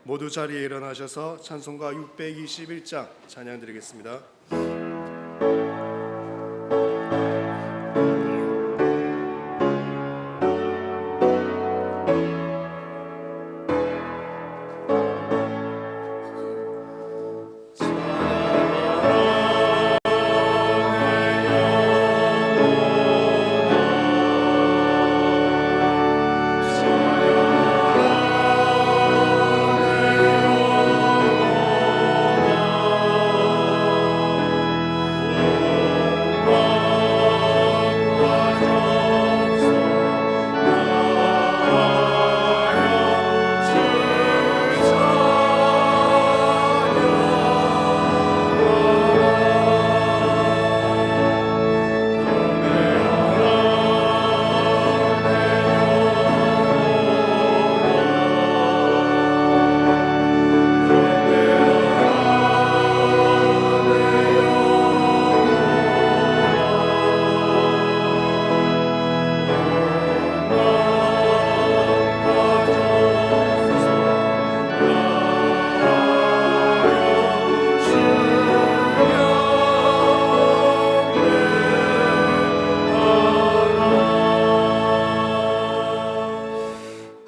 모두 자리에 일어나셔서 찬송가 621장 찬양 드리겠습니다.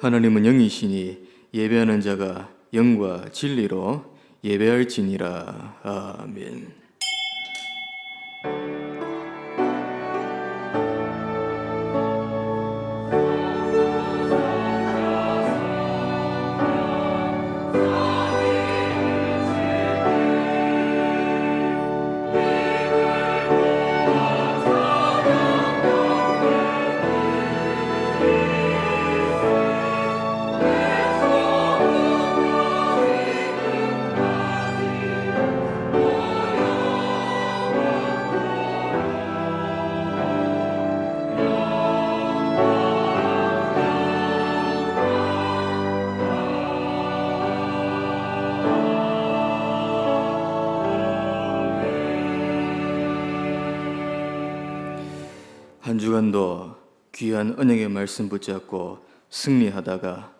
하나님은 영이시니 예배하는 자가 영과 진리로 예배할지니라. 아멘. 한 주간도 귀한 언약의 말씀 붙잡고 승리하다가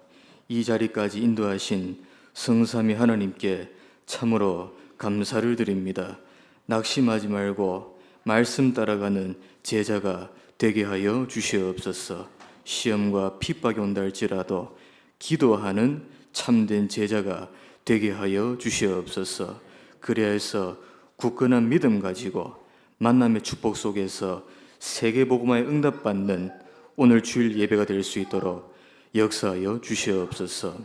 이 자리까지 인도하신 성삼위 하나님께 참으로 감사를 드립니다. 낙심하지 말고 말씀 따라가는 제자가 되게 하여 주시옵소서. 시험과 핍박이 온다 할지라도 기도하는 참된 제자가 되게 하여 주시옵소서. 그래야 해서 굳건한 믿음 가지고 만남의 축복 속에서 세계복음화에 응답받는 오늘 주일 예배가 될 수 있도록 역사하여 주시옵소서.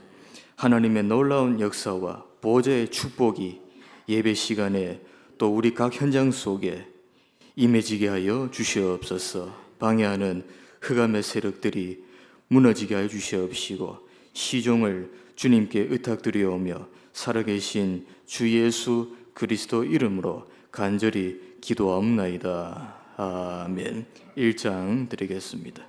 하나님의 놀라운 역사와 보좌의 축복이 예배 시간에 또 우리 각 현장 속에 임해지게 하여 주시옵소서. 방해하는 흑암의 세력들이 무너지게 하여 주시옵시고 시종을 주님께 의탁드리오며 살아계신 주 예수 그리스도 이름으로 간절히 기도하옵나이다. 아멘. 1장 드리겠습니다.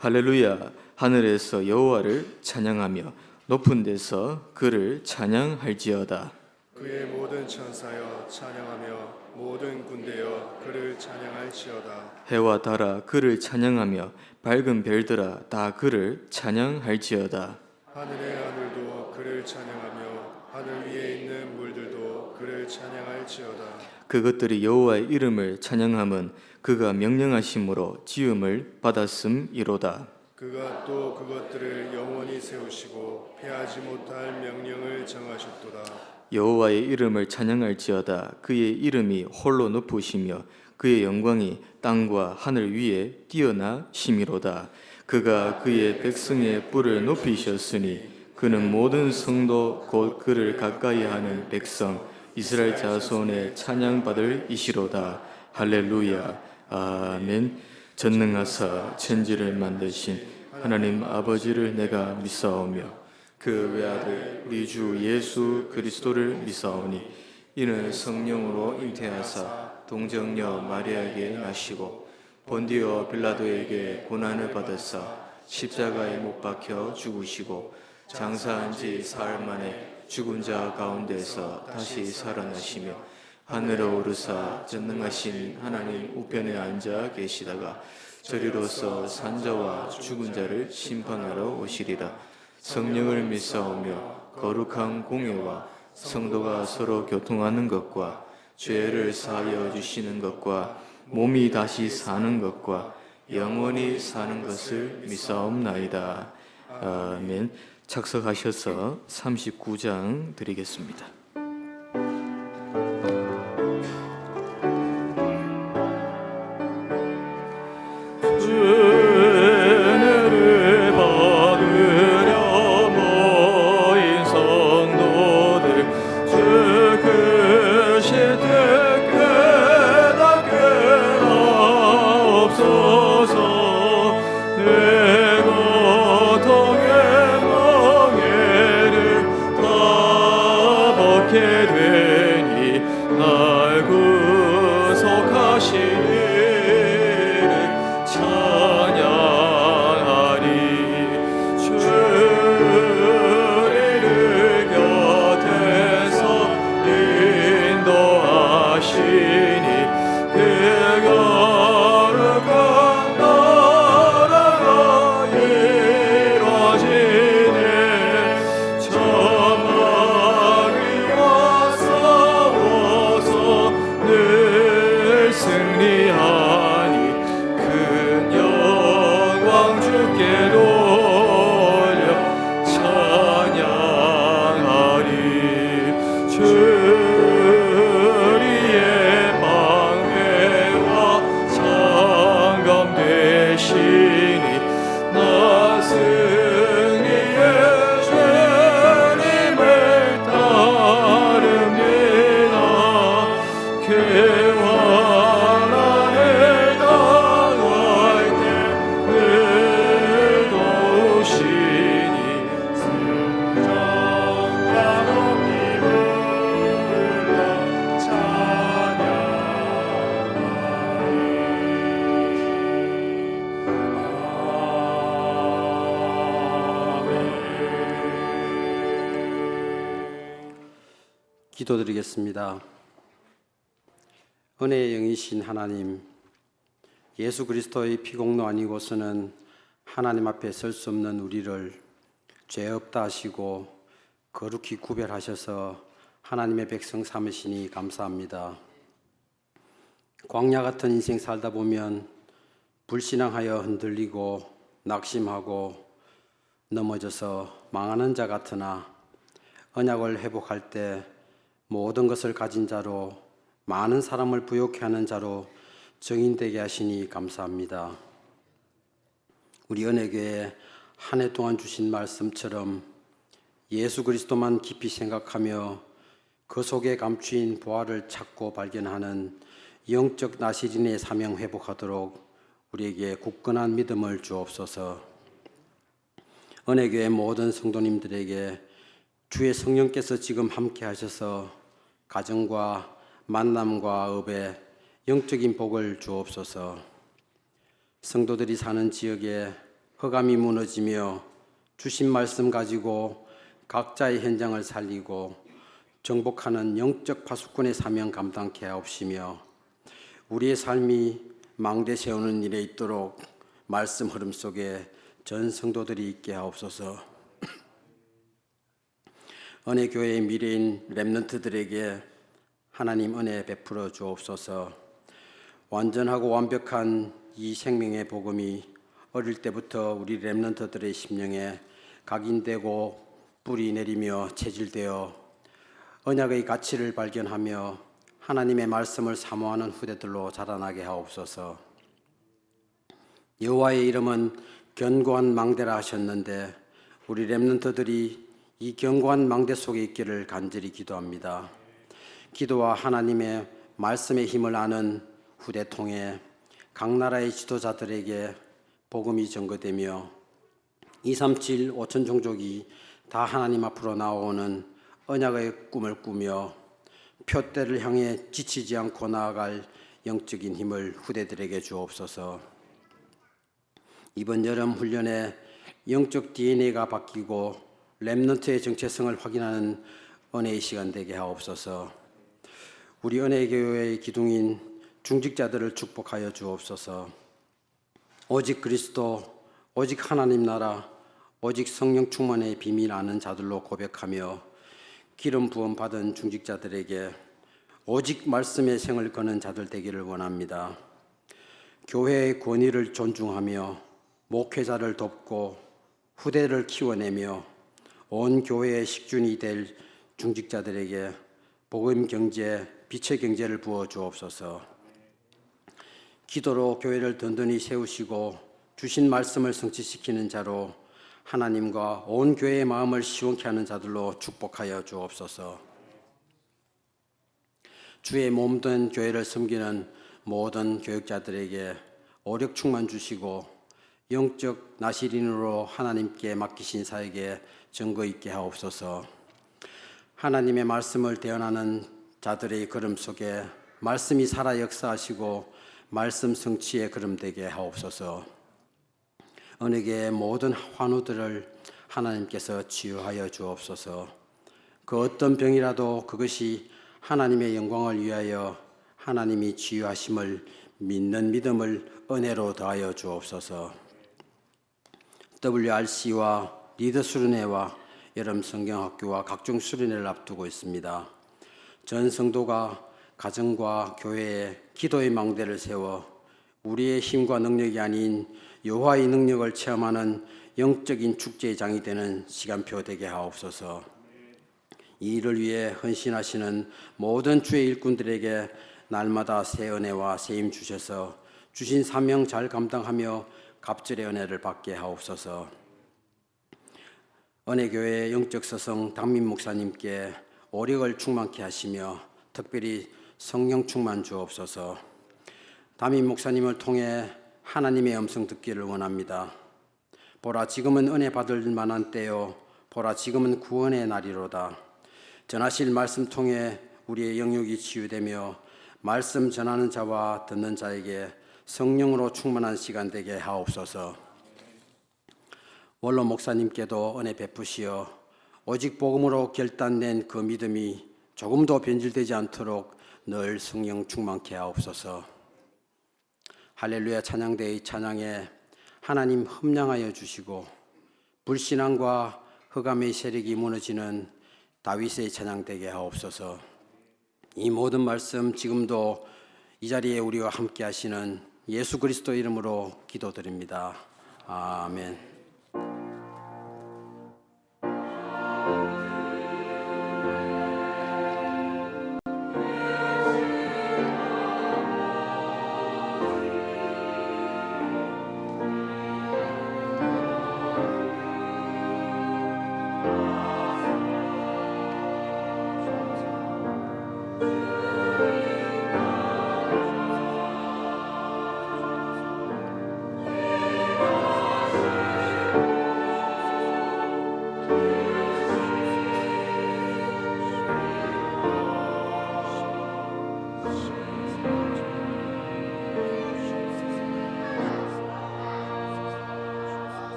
할렐루야. 하늘에서 여호와를 찬양하며 높은 데서 그를 찬양할지어다. 그의 모든 천사여 찬양하며 모든 군대여 그를 찬양할지어다. 해와 달아 그를 찬양하며 밝은 별들아 다 그를 찬양할지어다. 하늘의 하늘도 그를 찬양하며 하늘 위에 있는 물들도 그를 찬양할지어다. 그것들이 여호와의 이름을 찬양함은 그가 명령하심으로 지음을 받았음이로다. 그가 또 그것들을 영원히 세우시고 패하지 못할 명령을 정하셨도다. 여호와의 이름을 찬양할지어다. 그의 이름이 홀로 높으시며 그의 영광이 땅과 하늘 위에 뛰어나심이로다. 그가 그의 백성의 뿔을 높이셨으니 그는 모든 성도 곧 그를 가까이 하는 백성 이스라엘 자손의 찬양받을 이시로다. 할렐루야. 아멘. 전능하사 천지를 만드신 하나님 아버지를 내가 믿사오며 그 외아들 우리 주 예수 그리스도를 믿사오니 이는 성령으로 잉태하사 동정녀 마리아에게 나시고 본디오 빌라도에게 고난을 받으사 십자가에 못 박혀 죽으시고 장사한 지 사흘 만에 죽은 자 가운데서 다시 살아나시며 하늘로 오르사 전능하신 하나님 우편에 앉아 계시다가 저리로서 산자와 죽은 자를 심판하러 오시리라. 성령을 믿사오며 거룩한 공예와 성도가 서로 교통하는 것과 죄를 사하여 주시는 것과 몸이 다시 사는 것과 영원히 사는 것을 믿사옵나이다. 아멘. 착석하셔서 39장 드리겠습니다. 은혜를 받으려 모인 성도들 주 크실 때 깨닫게 하옵소서. 내 고통의 멍에를 다 벗게 되니 날 구속하시니 찬양하리. 주를 곁에서 인도하시니 그 거룩한 나라가 이루어지네. 저마리와 싸워서 늘 승리하니 큰 영광 주께 돌려 찬양하리. 주리의 방패와 장검 되시니 나 승리의 주님을 따릅니다. 환난을 당할 때 늘 도우시니 승정과 높이 불러 기도드리겠습니다. 은혜의 영이신 하나님, 예수 그리스도의 피공로 아니고서는 하나님 앞에 설 수 없는 우리를 죄 없다 하시고 거룩히 구별하셔서 하나님의 백성 삼으시니 감사합니다. 광야 같은 인생 살다 보면 불신앙하여 흔들리고 낙심하고 넘어져서 망하는 자 같으나 언약을 회복할 때 모든 것을 가진 자로 많은 사람을 부욕해 하는 자로 증인되게 하시니 감사합니다. 우리 은혜교회 한 해 동안 주신 말씀처럼 예수 그리스도만 깊이 생각하며 그 속에 감추인 보화를 찾고 발견하는 영적 나시린의 사명 회복하도록 우리에게 굳건한 믿음을 주옵소서. 은혜교회 모든 성도님들에게 주의 성령께서 지금 함께 하셔서 가정과 만남과 업에 영적인 복을 주옵소서. 성도들이 사는 지역에 흑암이 무너지며 주신 말씀 가지고 각자의 현장을 살리고 정복하는 영적 파수꾼의 사명 감당케 하옵시며 우리의 삶이 망대 세우는 일에 있도록 말씀 흐름 속에 전 성도들이 있게 하옵소서. 은혜교회의 미래인 렘넌트들에게 하나님 은혜 베풀어 주옵소서. 완전하고 완벽한 이 생명의 복음이 어릴 때부터 우리 렘넌트들의 심령에 각인되고 뿌리 내리며 체질되어 언약의 가치를 발견하며 하나님의 말씀을 사모하는 후대들로 자라나게 하옵소서. 여호와의 이름은 견고한 망대라 하셨는데 우리 렘넌트들이 이 견고한 망대 속에 있기를 간절히 기도합니다. 기도와 하나님의 말씀의 힘을 아는 후대통에 각 나라의 지도자들에게 복음이 전거되며 237 5천 종족이 다 하나님 앞으로 나오는 언약의 꿈을 꾸며 표대를 향해 지치지 않고 나아갈 영적인 힘을 후대들에게 주옵소서. 이번 여름 훈련에 영적 DNA가 바뀌고 렘넌트의 정체성을 확인하는 은혜의 시간 되게 하옵소서. 우리 은혜교회의 기둥인 중직자들을 축복하여 주옵소서. 오직 그리스도, 오직 하나님 나라, 오직 성령 충만의 비밀 아는 자들로 고백하며 기름 부음 받은 중직자들에게 오직 말씀의 생을 거는 자들 되기를 원합니다. 교회의 권위를 존중하며 목회자를 돕고 후대를 키워내며 온 교회의 식준이 될 중직자들에게 복음 경제, 빛의 경제를 부어 주옵소서. 기도로 교회를 든든히 세우시고 주신 말씀을 성취시키는 자로 하나님과 온 교회의 마음을 시원케 하는 자들로 축복하여 주옵소서. 주의 몸된 교회를 섬기는 모든 교육자들에게 오력 충만 주시고 영적 나시린으로 하나님께 맡기신 사에게 증거 있게 하옵소서. 하나님의 말씀을 대언하는 자들의 걸음 속에 말씀이 살아 역사하시고 말씀 성취의 걸음 되게 하옵소서. 언에게 모든 환우들을 하나님께서 치유하여 주옵소서. 그 어떤 병이라도 그것이 하나님의 영광을 위하여 하나님이 치유하심을 믿는 믿음을 은혜로 더하여 주옵소서. WRC와 리더 수련회와 여름 성경학교와 각종 수련회를 앞두고 있습니다. 전 성도가 가정과 교회에 기도의 망대를 세워 우리의 힘과 능력이 아닌 여호와의 능력을 체험하는 영적인 축제의 장이 되는 시간표 되게 하옵소서. 이 일을 위해 헌신하시는 모든 주의 일꾼들에게 날마다 새 은혜와 새 힘 주셔서 주신 사명 잘 감당하며 갑절의 은혜를 받게 하옵소서. 은혜교회 영적 서성 담임 목사님께 오력을 충만케 하시며 특별히 성령 충만 주옵소서. 담임 목사님을 통해 하나님의 음성 듣기를 원합니다. 보라 지금은 은혜 받을 만한 때요, 보라 지금은 구원의 날이로다. 전하실 말씀 통해 우리의 영역이 치유되며 말씀 전하는 자와 듣는 자에게 성령으로 충만한 시간 되게 하옵소서. 원로 목사님께도 은혜 베푸시어 오직 복음으로 결단된 그 믿음이 조금도 변질되지 않도록 늘 성령 충만케 하옵소서. 할렐루야 찬양대의 찬양에 하나님 흠량하여 주시고 불신앙과 흑암의 세력이 무너지는 다윗의 찬양되게 하옵소서. 이 모든 말씀 지금도 이 자리에 우리와 함께 하시는 예수 그리스도 이름으로 기도드립니다. 아멘.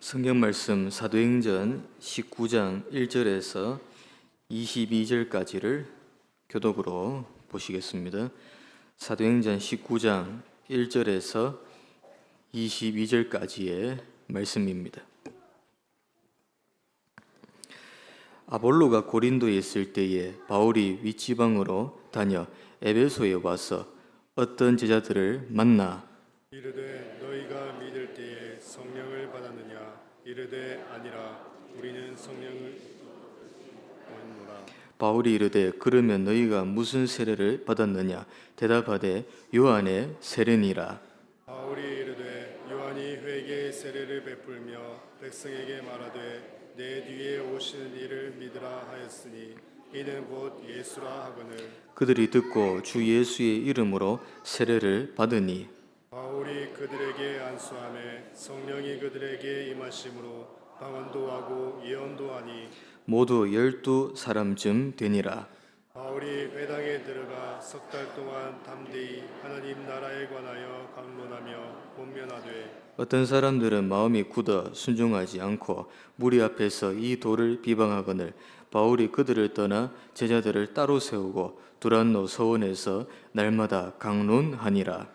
성경 말씀 사도행전 19장 1절에서 22절까지를 교독으로 보시겠습니다. 사도행전 19장 1절에서 22절까지의 말씀입니다. 아볼로가 고린도에 있을 때에 바울이 윗지방으로 다녀 에베소에 와서 어떤 제자들을 만나 이르되 너희가 믿을 때에 성령을 받았느냐? 이르되 아니라 우리는 성령을 얻노라. 바울이 이르되 그러면 너희가 무슨 세례를 받았느냐? 대답하되 요한의 세례니라. 바울이 이르되 요한의 세례를 베풀며 백성에게 말하되 내 뒤에 오시는 이를 믿으라 하였으니 이는 곧 예수라 하거늘. 그들이 듣고 주 예수의 이름으로 세례를 받으니 바울이 그들에게 안수하매 성령이 그들에게 임하심으로 방언도 하고 예언도 하니 모두 12사람쯤 되니라. 바울이 회당에 들어가 석 달 동안 담대히 하나님 나라에 관하여 강론하며 권면하되 어떤 사람들은 마음이 굳어 순종하지 않고 무리 앞에서 이 돌을 비방하거늘 바울이 그들을 떠나 제자들을 따로 세우고 두란노 서원에서 날마다 강론하니라.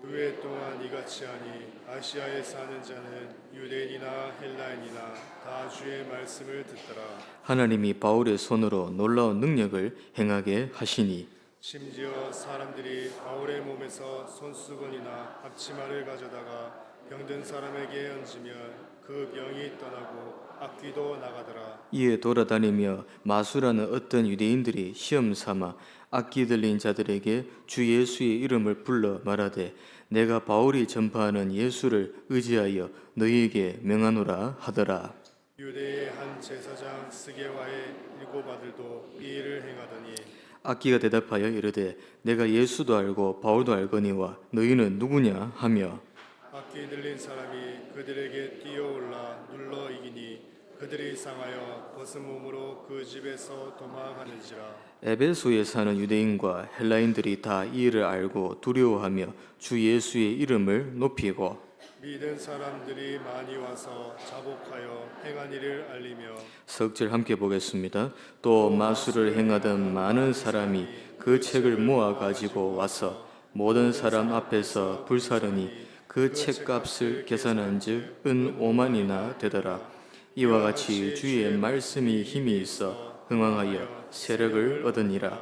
그 해 동안 이같이 하니 아시아에 사는 자는 유대인이나 헬라인이나 다 주의 말씀을 듣더라. 하나님이 바울의 손으로 놀라운 능력을 행하게 하시니 심지어 사람들이 바울의 몸에서 손수건이나 앞치마를 가져다가 병든 사람에게 얹으면 그 병이 떠나고 악귀도 나가더라. 이에 돌아다니며 마수라는 어떤 유대인들이 시험 삼아 악기 들린 자들에게 주 예수의 이름을 불러 말하되 내가 바울이 전파하는 예수를 의지하여 너희에게 명하노라 하더라. 유대의 한 제사장 스게와의 7아들도 이 일을 행하더니 악기가 대답하여 이르되 내가 예수도 알고 바울도 알거니와 너희는 누구냐 하며 악기 들린 사람이 그들에게 뛰어올라 눌러 이기니 그들이 상하여 벗은 몸으로 그 집에서 도망하는지라. 에베소에 사는 유대인과 헬라인들이 다 이 일을 알고 두려워하며 주 예수의 이름을 높이고 믿은 사람들이 많이 와서 자복하여 행한 일을 알리며 석절 함께 보겠습니다. 또 마술을 행하던 많은 사람이 그 책을 모아 가지고 와서 모든 사람 앞에서 불사르니 그 책값을 계산한즉 은 5만이나 되더라. 이와 같이 주의 말씀이 힘이 있어 흥왕하여 세력을 얻으니라.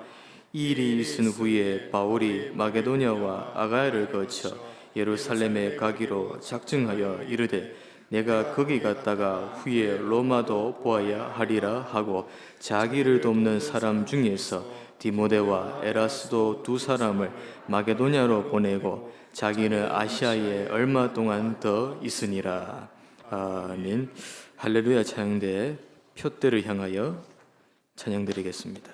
이 일이 있은 후에 바울이 마게도냐와 아가야를 거쳐 예루살렘에 가기로 작정하여 이르되 내가 거기 갔다가 후에 로마도 보아야 하리라 하고 자기를 돕는 사람 중에서 디모데와 에라스도 2사람을 마게도냐로 보내고 자기는 아시아에 얼마 동안 더 있으니라. 아멘. 할렐루야. 찬양대 표대를 향하여 찬양드리겠습니다.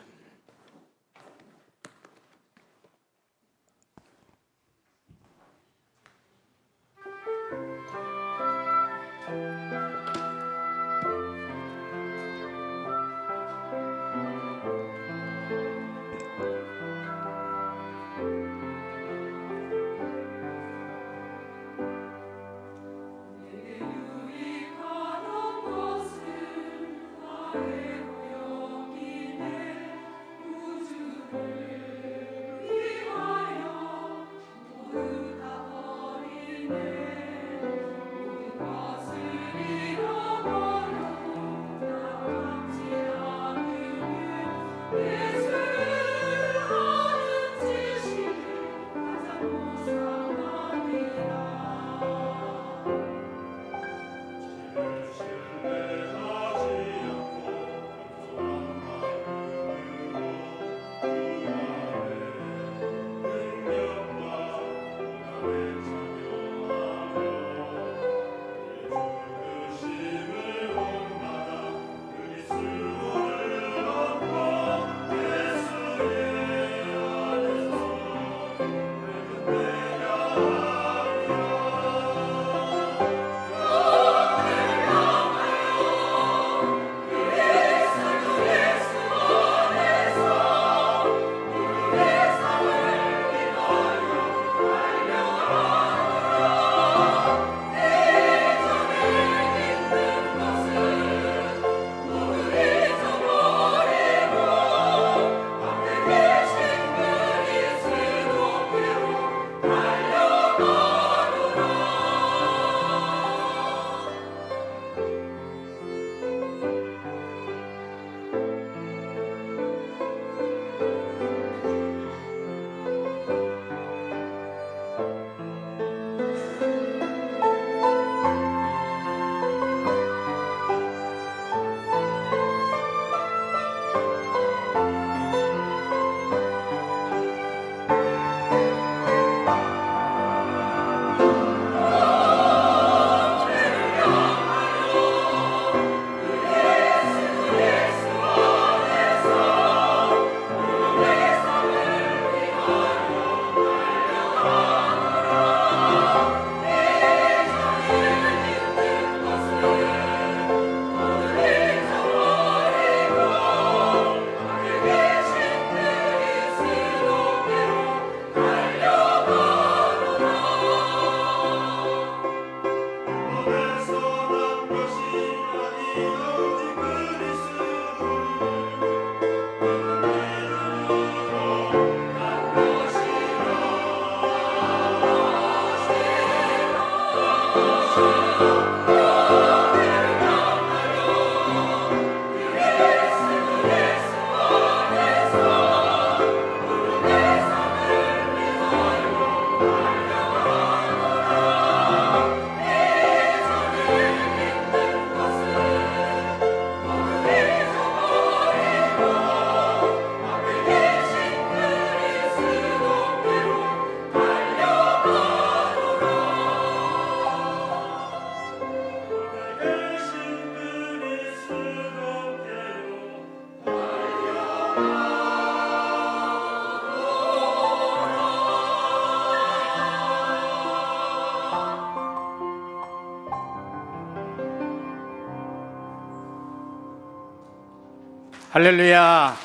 할렐루야.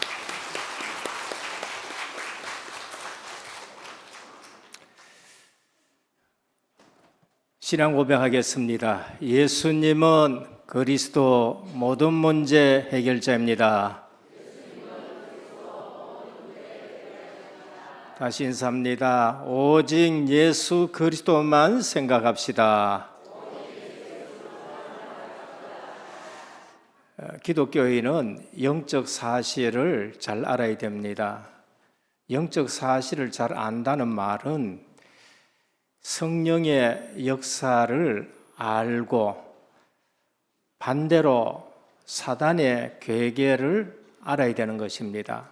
신앙 고백하겠습니다. 예수님은 그리스도 모든 문제 해결자입니다. 다시 인사합니다. 오직 예수 그리스도만 생각합시다. 기독교인은 영적 사실을 잘 알아야 됩니다. 영적 사실을 잘 안다는 말은 성령의 역사를 알고 반대로 사단의 괴계를 알아야 되는 것입니다.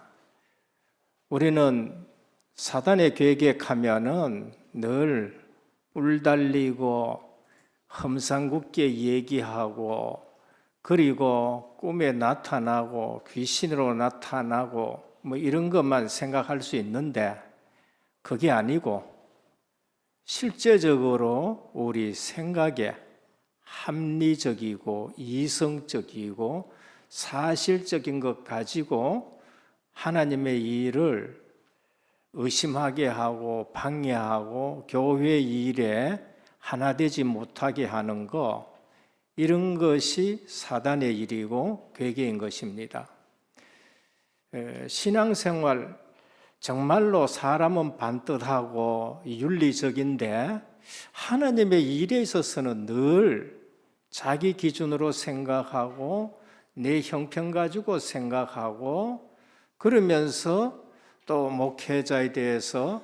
우리는 사단의 괴계하면은 늘 울달리고 험상궂게 얘기하고 그리고 꿈에 나타나고 귀신으로 나타나고 뭐 이런 것만 생각할 수 있는데 그게 아니고 실제적으로 우리 생각에 합리적이고 이성적이고 사실적인 것 가지고 하나님의 일을 의심하게 하고 방해하고 교회 일에 하나 되지 못하게 하는 것, 이런 것이 사단의 일이고 괴계인 것입니다. 신앙생활 정말로 사람은 반듯하고 윤리적인데 하나님의 일에 있어서는 늘 자기 기준으로 생각하고 내 형편 가지고 생각하고 그러면서 또 목회자에 대해서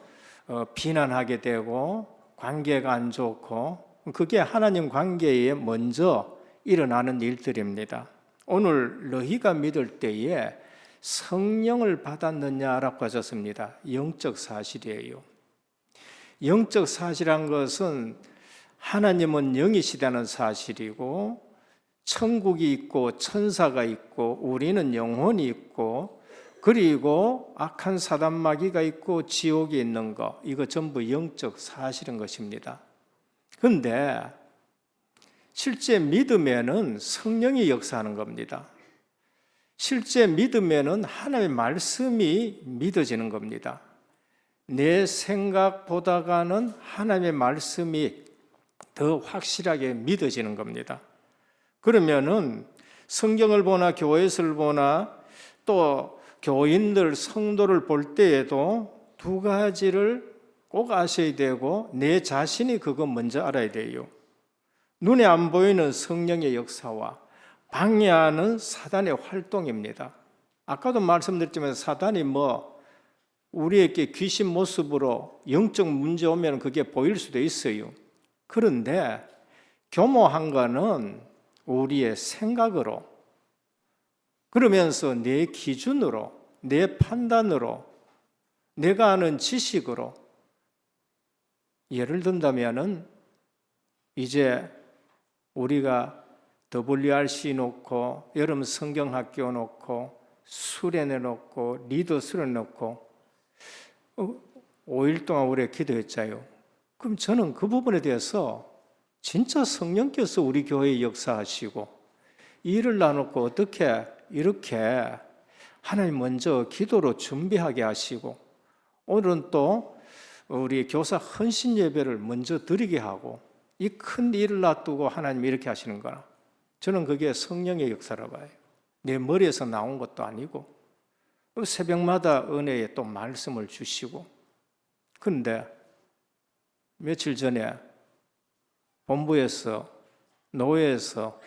비난하게 되고 관계가 안 좋고 그게 하나님 관계에 먼저 일어나는 일들입니다. 오늘 너희가 믿을 때에 성령을 받았느냐라고 하셨습니다. 영적 사실이에요. 영적 사실한 것은 하나님은 영이시다는 사실이고 천국이 있고 천사가 있고 우리는 영혼이 있고 그리고 악한 사단 마귀가 있고 지옥이 있는 것, 이거 전부 영적 사실인 것입니다. 그런데 실제 믿음에는 성령이 역사하는 겁니다. 실제 믿음에는 하나님의 말씀이 믿어지는 겁니다. 내 생각보다가는 하나님의 말씀이 더 확실하게 믿어지는 겁니다. 그러면은 성경을 보나 교회를 보나 또 교인들, 성도를 볼 때에도 두 가지를 꼭 아셔야 되고 내 자신이 그거 먼저 알아야 돼요. 눈에 안 보이는 성령의 역사와 방해하는 사단의 활동입니다. 아까도 말씀드렸지만 사단이 우리에게 귀신 모습으로 영적 문제 오면 그게 보일 수도 있어요. 그런데 교모한 거는 우리의 생각으로 그러면서 내 기준으로 내 판단으로 내가 아는 지식으로 예를 든다면은 이제 우리가 WRC 놓고 여름 성경학교 놓고 수련회 놓고 리더 수련 놓고 5일 동안 우리 기도했잖아요. 그럼 저는 그 부분에 대해서 진짜 성령께서 우리 교회에 역사하시고 일을 나누고 어떻게 이렇게 하나님 먼저 기도로 준비하게 하시고 오늘은 또 우리 교사 헌신 예배를 먼저 드리게 하고 이 큰 일을 놔두고 하나님 이렇게 하시는 거나 저는 그게 성령의 역사라고 봐요. 내 머리에서 나온 것도 아니고 새벽마다 은혜에 또 말씀을 주시고 그런데 며칠 전에 본부에서 노회에서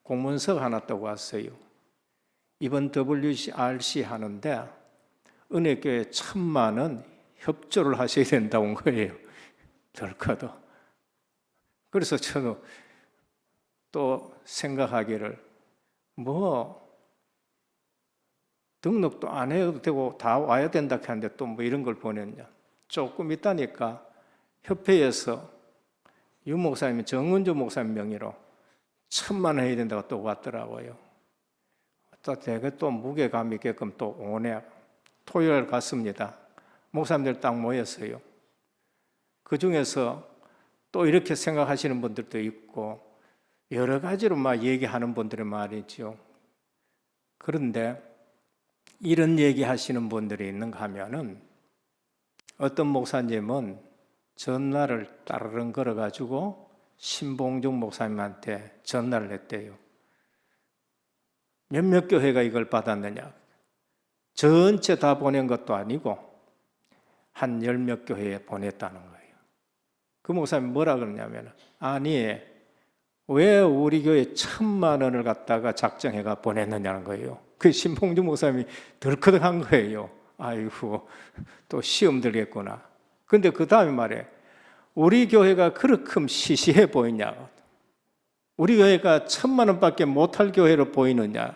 공문서가 하나 떠고 왔어요. 이번 WRC 하는데 은혜교회 1,000만 원 협조를 하셔야 된다고 온 거예요. 덜커도. 그래서 저는 또 생각하기를 등록도 안 해도 되고 다 와야 된다 하는데 또 이런 걸 보냈냐. 조금 있다니까 협회에서 유 목사님, 정은주 목사님 명의로 1,000만 원 해야 된다고 또 왔더라고요. 또 되게 또 무게감 있게끔 또 오네. 토요일 갔습니다. 목사님들 딱 모였어요. 그 중에서 또 이렇게 생각하시는 분들도 있고 여러 가지로 막 얘기하는 분들이 말이죠. 그런데 이런 얘기 하시는 분들이 있는가 하면은 어떤 목사님은 전화를 따르릉 걸어가지고 신봉중 목사님한테 전화를 했대요. 몇몇 교회가 이걸 받았느냐? 전체 다 보낸 것도 아니고 한 10몇 교회에 보냈다는 거예요. 그 목사님이 뭐라 그러냐면, 아니 왜 우리 교회 1,000만 원을 갖다가 작정해가 보냈느냐는 거예요. 그 신봉중 목사님이 덜커덕한 거예요. 아이고 또 시험 들겠구나. 근데 그 다음에 말해, 우리 교회가 그렇게 시시해 보이냐? 우리 교회가 1,000만 원밖에 못할 교회로 보이느냐?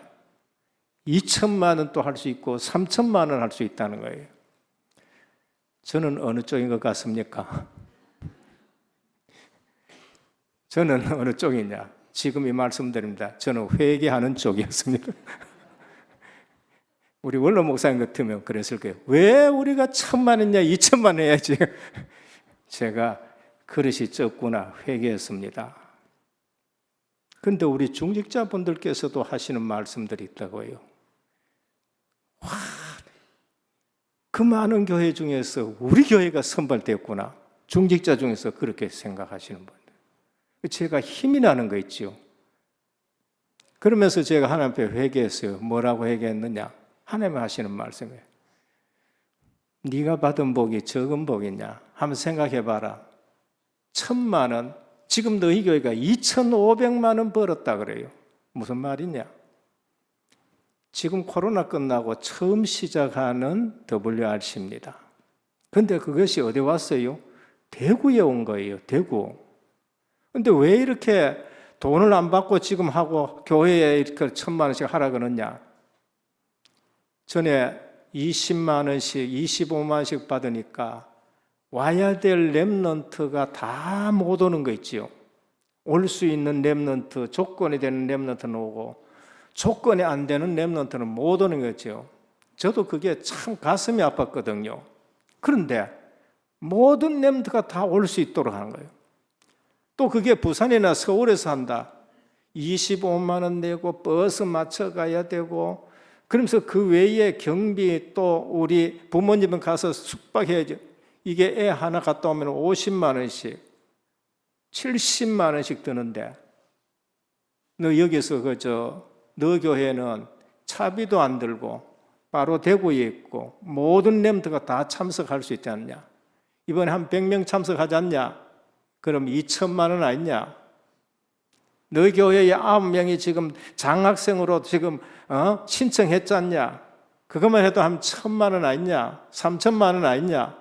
2,000만 원도 할 수 있고 3,000만 원 할 수 있다는 거예요. 저는 어느 쪽인 것 같습니까? 저는 어느 쪽이냐? 지금 이 말씀드립니다. 저는 회개하는 쪽이었습니다. 우리 원로 목사님 같으면 그랬을 거예요. 왜 우리가 1,000만 원이냐? 2,000만 원 해야지. 제가 그릇이 적구나 회개했습니다. 그런데 우리 중직자분들께서도 하시는 말씀들이 있다고요. 와, 그 많은 교회 중에서 우리 교회가 선발되었구나. 중직자 중에서 그렇게 생각하시는 분들. 제가 힘이 나는 거 있죠. 그러면서 제가 하나님 앞에 회개했어요. 뭐라고 회개했느냐? 하나님 하시는 말씀이에요. 네가 받은 복이 적은 복이냐? 한번 생각해봐라. 1,000만 원, 지금 너희 교회가 2,500만 원 벌었다 그래요. 무슨 말이냐? 지금 코로나 끝나고 처음 시작하는 WRC입니다. 근데 그것이 어디 왔어요? 대구에 온 거예요. 대구. 근데 왜 이렇게 돈을 안 받고 지금 하고 교회에 이렇게 1,000만 원씩 하라 그러냐? 전에 20만 원씩, 25만 원씩 받으니까 와야 될 렘넌트가 다 못 오는 거 있지요. 올 수 있는 렘넌트, 조건이 되는 렘넌트는 오고 조건이 안 되는 렘넌트는 못 오는 거죠. 저도 그게 참 가슴이 아팠거든요. 그런데 모든 렘넌트가 다 올 수 있도록 하는 거예요. 또 그게 부산이나 서울에서 한다. 25만 원 내고 버스 맞춰 가야 되고, 그러면서 그 외에 경비, 또 우리 부모님은 가서 숙박해야죠. 이게 애 하나 갔다 오면 50만 원씩, 70만 원씩 드는데, 너 여기서 너 교회는 차비도 안 들고 바로 대구에 있고 모든 렘트가 다 참석할 수 있지 않냐? 이번에 한 100명 참석하지 않냐? 그럼 2,000만 원 아니냐? 너희 교회에 9명이 지금 장학생으로 지금 신청했지 않냐? 그것만 해도 한 1,000만 원 아니냐? 3,000만 원 아니냐?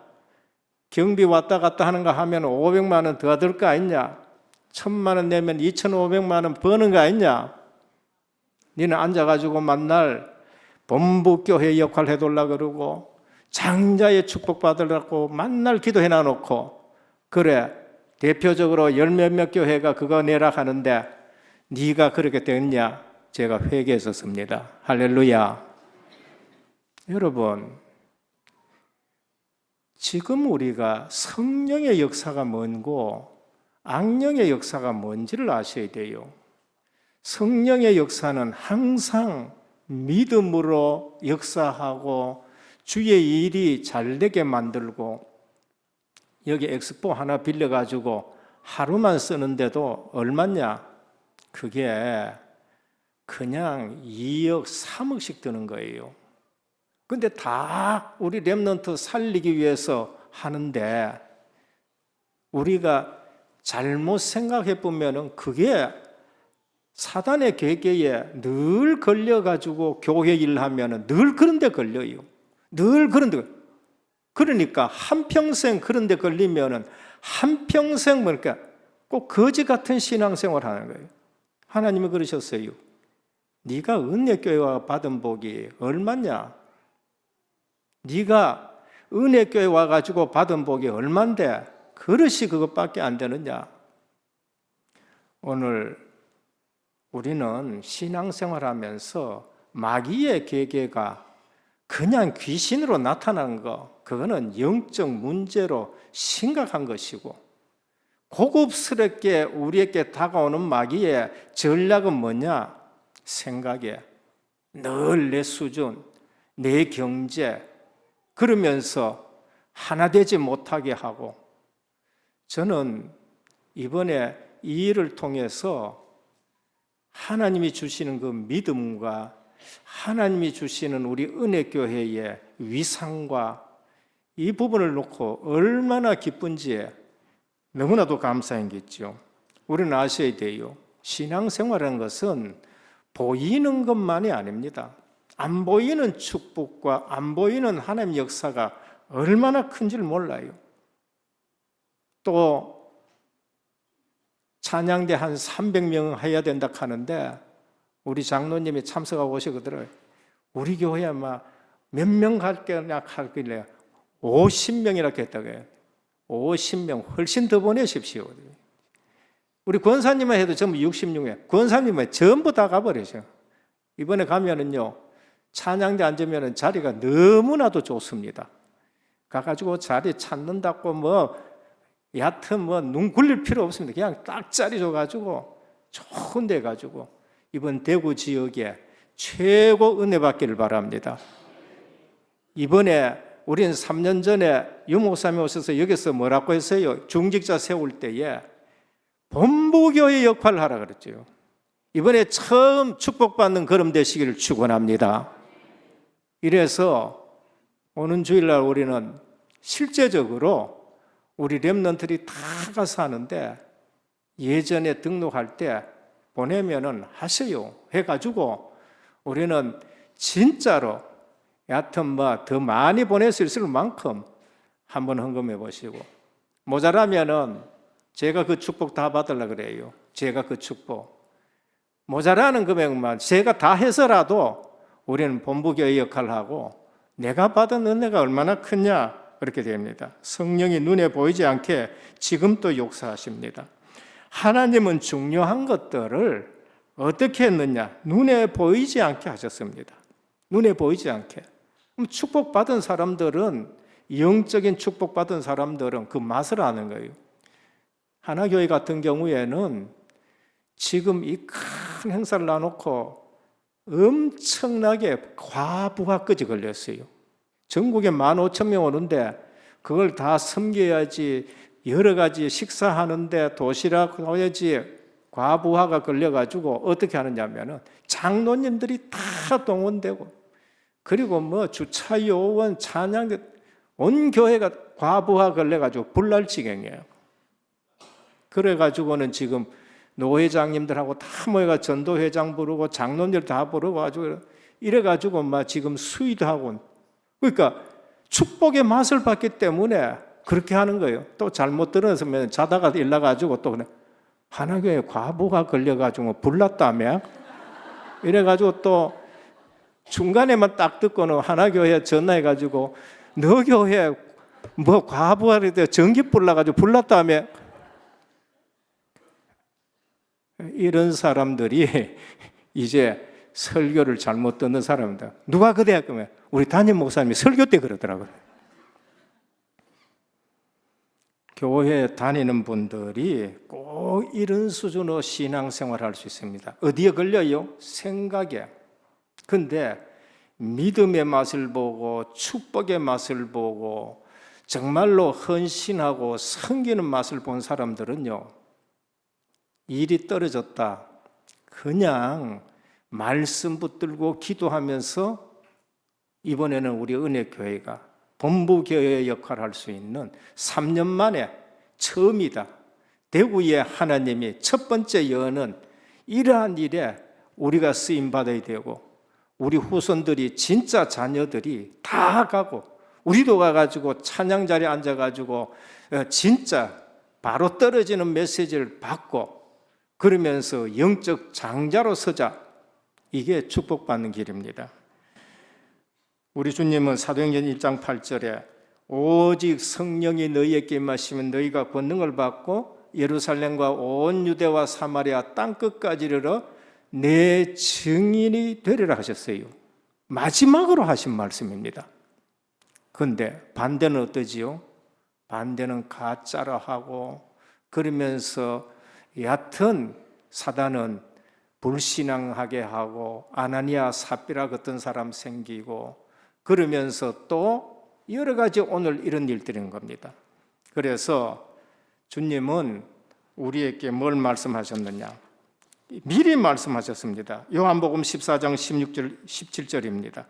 경비 왔다 갔다 하는 거 하면 500만 원 더 들 거 아니냐? 1,000만 원 내면 2,500만 원 버는 거 아니냐? 너는 앉아가지고 만날 본부교회 역할 해달라 그러고 장자의 축복 받으려고 만날 기도해 놔놓고, 그래 대표적으로 열 몇몇 교회가 그거 내라 하는데 네가 그렇게 됐냐? 제가 회개했었습니다. 할렐루야. 여러분, 지금 우리가 성령의 역사가 뭔고 악령의 역사가 뭔지를 아셔야 돼요. 성령의 역사는 항상 믿음으로 역사하고 주의 일이 잘 되게 만들고, 여기 엑스포 하나 빌려가지고 하루만 쓰는데도 얼마냐? 그게 그냥 2억, 3억씩 드는 거예요. 근데 다 우리 렘넌트 살리기 위해서 하는데, 우리가 잘못 생각해 보면은 그게 사단의 계계에 늘 걸려가지고 교회 일 하면은 늘 그런 데 걸려요. 늘 그런 데. 그러니까 한평생 그런 데 걸리면은 한평생 뭐랄까 꼭 거지 같은 신앙생활 하는 거예요. 하나님이 그러셨어요. 네가 은혜교회와 받은 복이 얼마냐? 네가 은혜교회 와가지고 받은 복이 얼만데 그릇이 그것밖에 안 되느냐? 오늘 우리는 신앙생활하면서 마귀의 계계가 그냥 귀신으로 나타나는 거, 그거는 영적 문제로 심각한 것이고, 고급스럽게 우리에게 다가오는 마귀의 전략은 뭐냐? 생각에 늘 내 수준, 내 경제, 그러면서 하나 되지 못하게 하고, 저는 이번에 이 일을 통해서 하나님이 주시는 그 믿음과 하나님이 주시는 우리 은혜교회의 위상과 이 부분을 놓고 얼마나 기쁜지 너무나도 감사한 게 있죠. 우리는 아셔야 돼요. 신앙생활이라는 것은 보이는 것만이 아닙니다. 안 보이는 축복과 안 보이는 하나님 역사가 얼마나 큰지를 몰라요. 또 찬양대 한 300명 해야 된다 하는데 우리 장로님이 참석하고 오시거든요. 우리 교회에 아마 몇 명 갈게냐 하길래 50명이라고 했다고 해요. 50명 훨씬 더 보내십시오. 우리 권사님만 해도 전부 66명. 권사님은 전부 다 가버리죠. 이번에 가면은요, 찬양대 앉으면 자리가 너무나도 좋습니다. 가가지고 자리 찾는다고 얕은 눈 굴릴 필요 없습니다. 그냥 딱 자리 줘가지고 좋은 데 가지고 이번 대구 지역에 최고 은혜 받기를 바랍니다. 이번에 우리는 3년 전에 유 목사님 오셔서 여기서 뭐라고 했어요? 중직자 세울 때에 본부교회 역할을 하라 그랬죠. 이번에 처음 축복받는 걸음 되시기를 축원합니다. 이래서 오는 주일날 우리는 실제적으로 우리 렘넌트들이 다 가서 하는데 예전에 등록할 때 보내면은 하세요 해가지고 우리는 진짜로 여하튼 더 많이 보낼 수 있을 만큼 한번 헌금해 보시고 모자라면은 제가 그 축복 다 받으려고 그래요. 제가 그 축복 모자라는 금액만 제가 다 해서라도 우리는 본부교회 역할을 하고 내가 받은 은혜가 얼마나 크냐 그렇게 됩니다. 성령이 눈에 보이지 않게 지금 또 역사하십니다. 하나님은 중요한 것들을 어떻게 했느냐? 눈에 보이지 않게 하셨습니다. 눈에 보이지 않게. 그럼 축복받은 사람들은, 영적인 축복받은 사람들은 그 맛을 아는 거예요. 하나교회 같은 경우에는 지금 이 큰 행사를 놔놓고 엄청나게 과부하까지 걸렸어요. 전국에 15,000명 오는데 그걸 다 섬겨야지, 여러 가지 식사하는데 도시락 해야지 과부하가 걸려가지고 어떻게 하느냐면은 장로님들이 다 동원되고 그리고 주차 요원 찬양 온 교회가 과부하 걸려가지고 불날 지경이에요. 그래가지고는 지금 노회장님들하고 다 모여가 전도회장 부르고 장로님들 다 부르고 가지고 이래가지고 지금 수의도 하고 그러니까 축복의 맛을 봤기 때문에 그렇게 하는 거예요. 또 잘못 들었으면 자다가 일나가지고 또 하나교회 과부가 걸려가지고 불났다며 이래가지고 또 중간에만 딱 듣고는 하나교회 전화해가지고 너 교회 과부하래 전기불 나가지고 불났다며 이런 사람들이 이제 설교를 잘못 듣는 사람입니다. 누가 그래야 그러면 우리 담임 목사님이 설교 때 그러더라고요. 교회 다니는 분들이 꼭 이런 수준으로 신앙생활을 할 수 있습니다. 어디에 걸려요? 생각에. 근데 믿음의 맛을 보고 축복의 맛을 보고 정말로 헌신하고 섬기는 맛을 본 사람들은요, 일이 떨어졌다. 그냥 말씀 붙들고 기도하면서 이번에는 우리 은혜교회가 본부교회 역할을 할 수 있는 3년 만에 처음이다. 대구에 하나님이 첫 번째 여는 이러한 일에 우리가 쓰임받아야 되고 우리 후손들이 진짜 자녀들이 다 가고 우리도 가가지고 찬양 자리에 앉아가지고 진짜 바로 떨어지는 메시지를 받고 그러면서 영적 장자로 서자. 이게 축복받는 길입니다. 우리 주님은 사도행전 1장 8절에 오직 성령이 너희에게 임하시면 너희가 권능을 받고 예루살렘과 온 유대와 사마리아 땅끝까지 이르러 내 증인이 되리라 하셨어요. 마지막으로 하신 말씀입니다. 그런데 반대는 어떠지요? 반대는 가짜라 하고 그러면서 얕은 사단은 불신앙하게 하고 아나니아 삽비라 같은 사람 생기고 그러면서 또 여러 가지 오늘 이런 일들인 겁니다. 그래서 주님은 우리에게 뭘 말씀하셨느냐? 미리 말씀하셨습니다. 요한복음 14장 16절 17절입니다.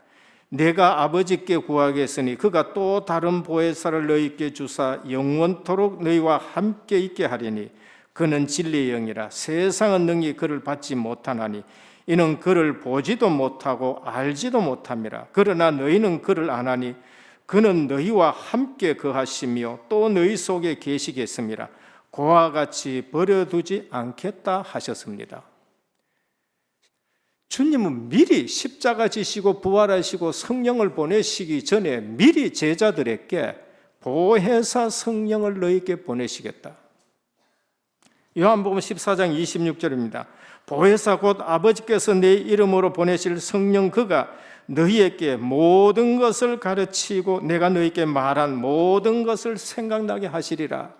내가 아버지께 구하겠으니 그가 또 다른 보혜사를 너희께 주사 영원토록 너희와 함께 있게 하리니 그는 진리의 영이라. 세상은 능히 그를 받지 못하나니 이는 그를 보지도 못하고 알지도 못함이라. 그러나 너희는 그를 아나니 그는 너희와 함께 거하시며 또 너희 속에 계시겠습니다. 그와 같이 버려두지 않겠다 하셨습니다. 주님은 미리 십자가 지시고 부활하시고 성령을 보내시기 전에 미리 제자들에게 보혜사 성령을 너희에게 보내시겠다. 요한복음 14장 26절입니다. 보혜사 곧 아버지께서 내 이름으로 보내실 성령 그가 너희에게 모든 것을 가르치고 내가 너희에게 말한 모든 것을 생각나게 하시리라.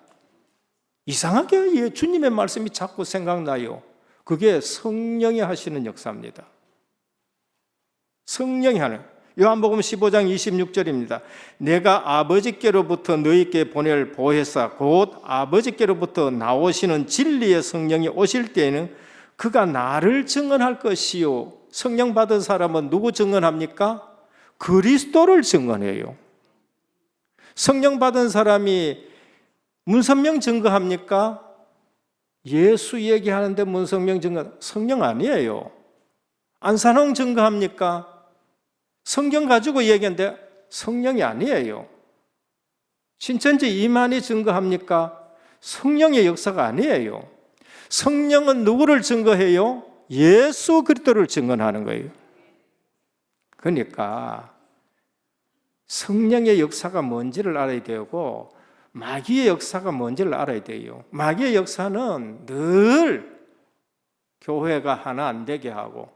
이상하게 주님의 말씀이 자꾸 생각나요. 그게 성령이 하시는 역사입니다. 성령이 하는. 요한복음 15장 26절입니다. 내가 아버지께로부터 너희께 보낼 보혜사 곧 아버지께로부터 나오시는 진리의 성령이 오실 때에는 그가 나를 증언할 것이요. 성령 받은 사람은 누구 증언합니까? 그리스도를 증언해요. 성령 받은 사람이 문선명 증거합니까? 예수 얘기하는데 문성명 증거, 성령 아니에요. 안산홍 증거합니까? 성경 가지고 얘기하는데 성령이 아니에요. 신천지 이만희 증거합니까? 성령의 역사가 아니에요. 성령은 누구를 증거해요? 예수 그리스도를 증언하는 거예요. 그러니까 성령의 역사가 뭔지를 알아야 되고 마귀의 역사가 뭔지를 알아야 돼요. 마귀의 역사는 늘 교회가 하나 안 되게 하고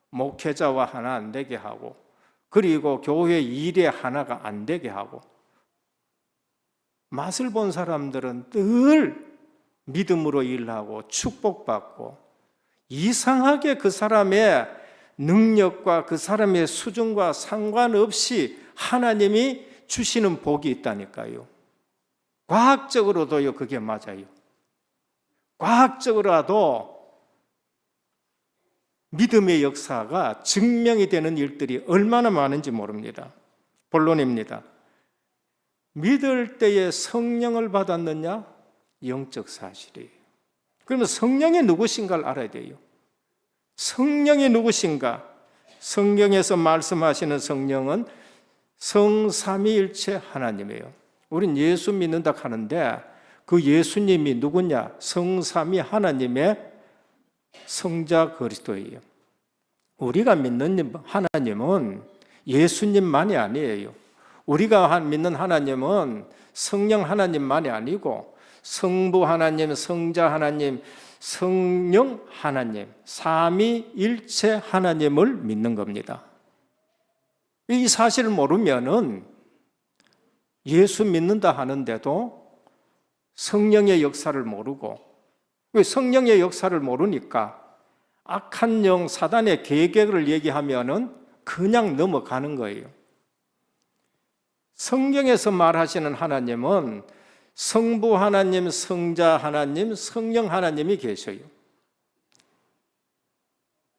목회자와 하나 안 되게 하고 그리고 교회 일에 하나가 안 되게 하고 맛을 본 사람들은 늘 믿음으로 일하고 축복받고 이상하게 그 사람의 능력과 그 사람의 수준과 상관없이 하나님이 주시는 복이 있다니까요. 과학적으로도요, 그게 맞아요. 과학적으로라도 믿음의 역사가 증명이 되는 일들이 얼마나 많은지 모릅니다. 본론입니다. 믿을 때에 성령을 받았느냐? 영적 사실이에요. 그러면 성령이 누구신가를 알아야 돼요. 성령이 누구신가? 성경에서 말씀하시는 성령은 성삼위일체 하나님이에요. 우린 예수 믿는다 하는데 그 예수님이 누구냐? 성삼위 하나님의 성자 그리스도예요. 우리가 믿는 하나님은 예수님만이 아니에요. 우리가 믿는 하나님은 성령 하나님만이 아니고 성부 하나님, 성자 하나님, 성령 하나님, 삼위일체 하나님을 믿는 겁니다. 이 사실을 모르면은 예수 믿는다 하는데도 성령의 역사를 모르고, 왜 성령의 역사를 모르니까 악한 영 사단의 계획을 얘기하면은 그냥 넘어가는 거예요. 성경에서 말하시는 하나님은 성부 하나님, 성자 하나님, 성령 하나님이 계셔요.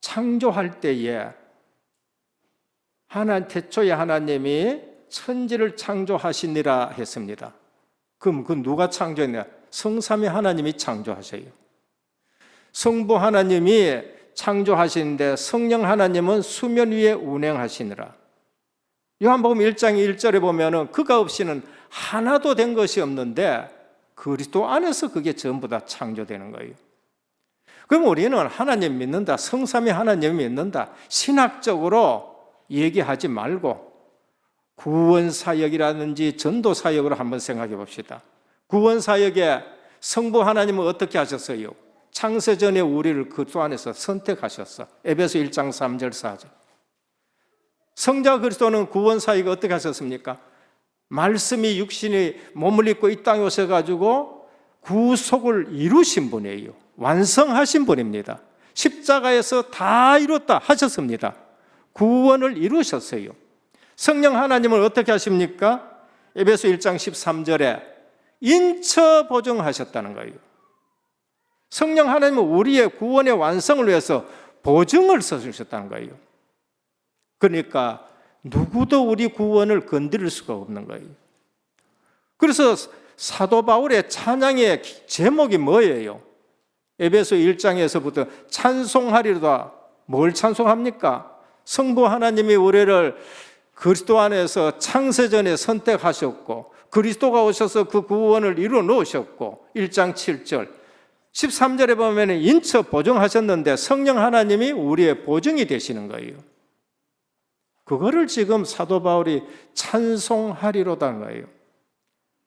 창조할 때에 태초에 하나님이 천지를 창조하시니라 했습니다. 그럼 그 누가 창조했냐? 성삼위 하나님이 창조하셔요. 성부 하나님이 창조하시는데 성령 하나님은 수면 위에 운행하시니라. 요한복음 1장 1절에 보면은 그가 없이는 하나도 된 것이 없는데 그리스도 안에서 그게 전부 다 창조되는 거예요. 그럼 우리는 하나님 믿는다, 성삼위 하나님 믿는다, 신학적으로 얘기하지 말고 구원사역이라든지 전도사역으로 한번 생각해 봅시다. 구원사역에 성부 하나님은 어떻게 하셨어요? 창세전에 우리를 그리스도 안에서 선택하셨어. 에베소 1장 3절 4절. 성자 그리스도는 구원사역을 어떻게 하셨습니까? 말씀이 육신이 몸을 입고 이 땅에 오셔가지고 구속을 이루신 분이에요. 완성하신 분입니다. 십자가에서 다 이뤘다 하셨습니다. 구원을 이루셨어요. 성령 하나님을 어떻게 하십니까? 에베소 1장 13절에 인처 보증하셨다는 거예요. 성령 하나님은 우리의 구원의 완성을 위해서 보증을 써주셨다는 거예요. 그러니까 누구도 우리 구원을 건드릴 수가 없는 거예요. 그래서 사도 바울의 찬양의 제목이 뭐예요? 에베소 1장에서부터 찬송하리로다. 뭘 찬송합니까? 성부 하나님이 우리를 그리스도 안에서 창세전에 선택하셨고 그리스도가 오셔서 그 구원을 이루어 놓으셨고 1장 7절 13절에 보면 인처 보증하셨는데 성령 하나님이 우리의 보증이 되시는 거예요. 그거를 지금 사도 바울이 찬송하리로다는 거예요.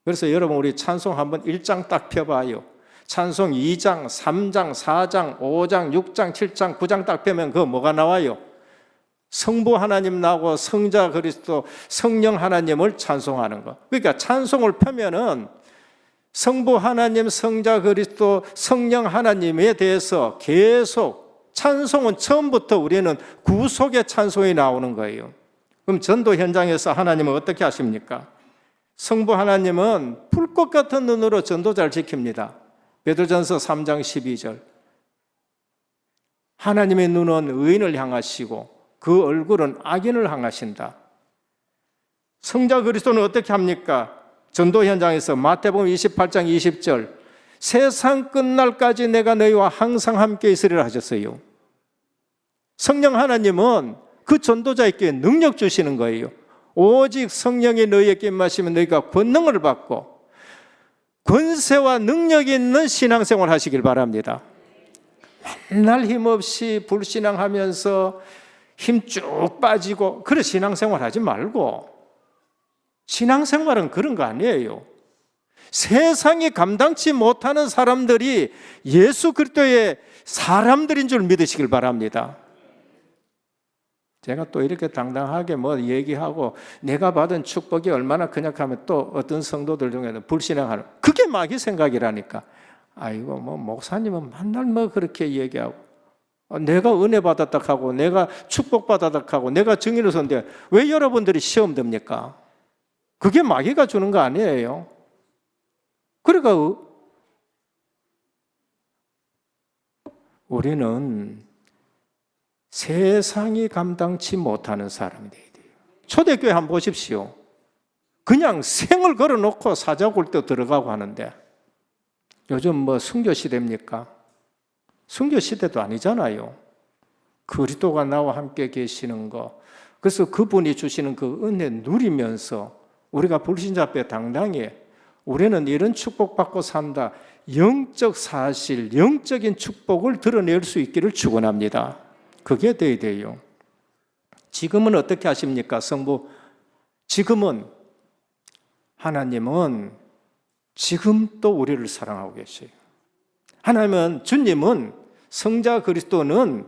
그래서 여러분 우리 찬송 한번 1장 딱 펴봐요. 찬송 2장, 3장, 4장, 5장, 6장, 7장, 9장 딱 펴면 그거 뭐가 나와요? 성부 하나님 나오고 성자 그리스도 성령 하나님을 찬송하는 거. 그러니까 찬송을 펴면은 성부 하나님, 성자 그리스도, 성령 하나님에 대해서 계속 찬송은 처음부터 우리는 구속의 찬송이 나오는 거예요. 그럼 전도 현장에서 하나님은 어떻게 하십니까? 성부 하나님은 불꽃 같은 눈으로 전도자를 지킵니다. 베드로전서 3장 12절 하나님의 눈은 의인을 향하시고 그 얼굴은 악인을 향하신다. 성자 그리스도는 어떻게 합니까? 전도 현장에서 마태복음 28장 20절 세상 끝날까지 내가 너희와 항상 함께 있으리라 하셨어요. 성령 하나님은 그 전도자에게 능력 주시는 거예요. 오직 성령이 너희에게 임하시면 너희가 권능을 받고 권세와 능력이 있는 신앙생활을 하시길 바랍니다. 맨날 힘없이 불신앙하면서 힘 쭉 빠지고 그런 신앙생활 하지 말고 신앙생활은 그런 거 아니에요. 세상이 감당치 못하는 사람들이 예수 그리스도의 사람들인 줄 믿으시길 바랍니다. 제가 또 이렇게 당당하게 뭐 얘기하고 내가 받은 축복이 얼마나 크냐하면 또 어떤 성도들 중에는 불신앙하는 그게 마귀 생각이라니까. 아이고 뭐 목사님은 맨날 뭐 그렇게 얘기하고 내가 은혜 받았다 하고 내가 축복 받았다 하고 내가 증인을 선데 왜 여러분들이 시험 듭니까? 그게 마귀가 주는 거 아니에요. 그러니까 우리는 세상이 감당치 못하는 사람이 돼야 돼요. 초대교회 한번 보십시오. 그냥 생을 걸어놓고 사자굴도 들어가고 하는데 요즘 뭐 순교 시대입니까? 순교 시대도 아니잖아요. 그리스도가 나와 함께 계시는 거. 그래서 그분이 주시는 그 은혜 누리면서 우리가 불신자 앞에 당당히 우리는 이런 축복받고 산다. 영적 사실, 영적인 축복을 드러낼 수 있기를 축원합니다. 그게 돼야 돼요. 지금은 어떻게 하십니까? 성부. 지금은 하나님은 지금 또 우리를 사랑하고 계셔요. 하나님은 주님은 성자 그리스도는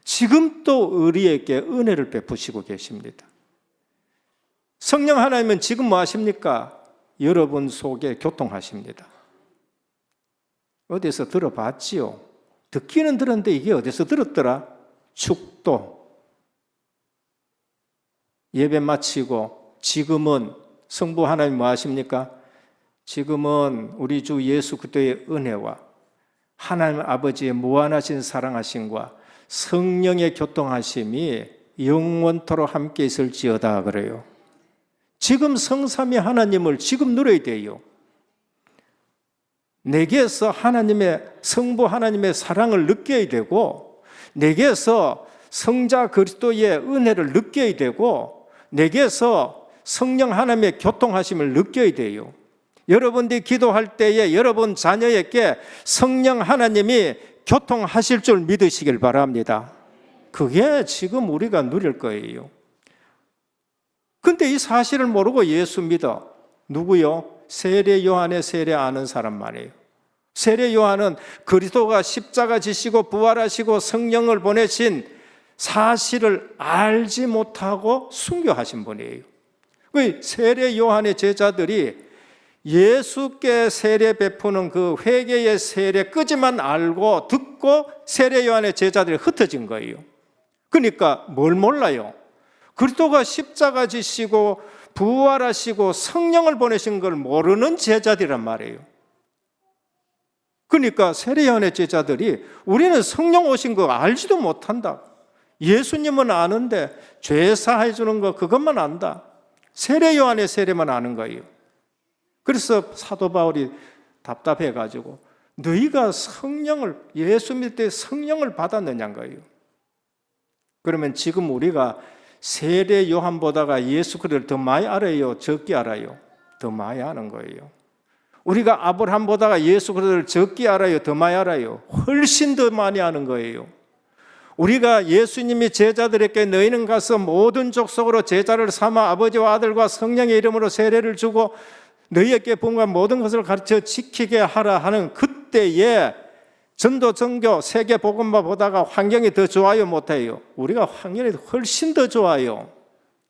지금 또 우리에게 은혜를 베푸시고 계십니다. 성령 하나님은 지금 뭐 하십니까? 여러분 속에 교통하십니다. 어디서 들어봤지요? 듣기는 들었는데 이게 어디서 들었더라? 축도. 예배 마치고 지금은 성부 하나님 뭐 하십니까? 지금은 우리 주 예수 그리스도의 은혜와 하나님 아버지의 무한하신 사랑하심과 성령의 교통하심이 영원토록 함께 있을지어다 그래요. 지금 성삼위 하나님을 지금 누려야 돼요. 내게서 하나님의 성부 하나님의 사랑을 느껴야 되고 내게서 성자 그리스도의 은혜를 느껴야 되고 내게서 성령 하나님의 교통하심을 느껴야 돼요. 여러분들이 기도할 때에 여러분 자녀에게 성령 하나님이 교통하실 줄 믿으시길 바랍니다. 그게 지금 우리가 누릴 거예요. 근데 이 사실을 모르고 예수 믿어. 누구요? 세례 요한의 세례 아는 사람만이에요. 세례 요한은 그리스도가 십자가 지시고 부활하시고 성령을 보내신 사실을 알지 못하고 순교하신 분이에요. 그 세례 요한의 제자들이 예수께 세례 베푸는 그 회개의 세례 끄지만 알고 듣고 세례 요한의 제자들이 흩어진 거예요. 그러니까 뭘 몰라요? 그리스도가 십자가 지시고 부활하시고 성령을 보내신 걸 모르는 제자들이란 말이에요. 그러니까 세례요한의 제자들이 우리는 성령 오신 거 알지도 못한다. 예수님은 아는데 죄 사해 주는 거 그것만 안다. 세례요한의 세례만 아는 거예요. 그래서 사도 바울이 답답해 가지고 너희가 성령을 예수 믿을 때 성령을 받았느냐는 거예요. 그러면 지금 우리가 세례 요한보다가 예수 그리스도를 더 많이 알아요? 적게 알아요? 더 많이 아는 거예요. 우리가 아브라함보다가 예수 그리스도를 적게 알아요? 더 많이 알아요? 훨씬 더 많이 아는 거예요. 우리가 예수님이 제자들에게 너희는 가서 모든 족속으로 제자를 삼아 아버지와 아들과 성령의 이름으로 세례를 주고 너희에게 본과 모든 것을 가르쳐 지키게 하라 하는 그때에 전도 전교 세계 복음화 보다가 환경이 더 좋아요 못해요? 우리가 환경이 훨씬 더 좋아요.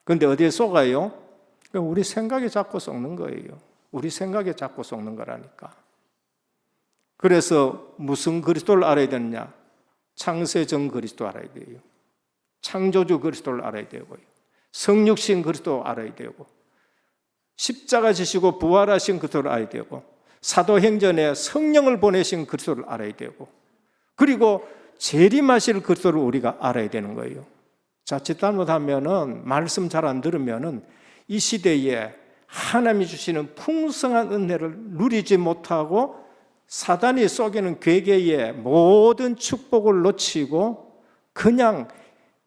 그런데 어디에 속아요? 우리 생각에 자꾸 속는 거예요. 우리 생각에 자꾸 속는 거라니까. 그래서 무슨 그리스도를 알아야 되느냐? 창세전 그리스도 알아야 돼요. 창조주 그리스도를 알아야 되고요. 성육신 그리스도 알아야 되고 십자가 지시고 부활하신 그리스도를 알아야 되고 사도행전에 성령을 보내신 그리스도를 알아야 되고 그리고 재림하실 그리스도를 우리가 알아야 되는 거예요. 자칫 잘못하면은 말씀 잘 안 들으면은 이 시대에 하나님이 주시는 풍성한 은혜를 누리지 못하고 사단이 속이는 괴계의 모든 축복을 놓치고 그냥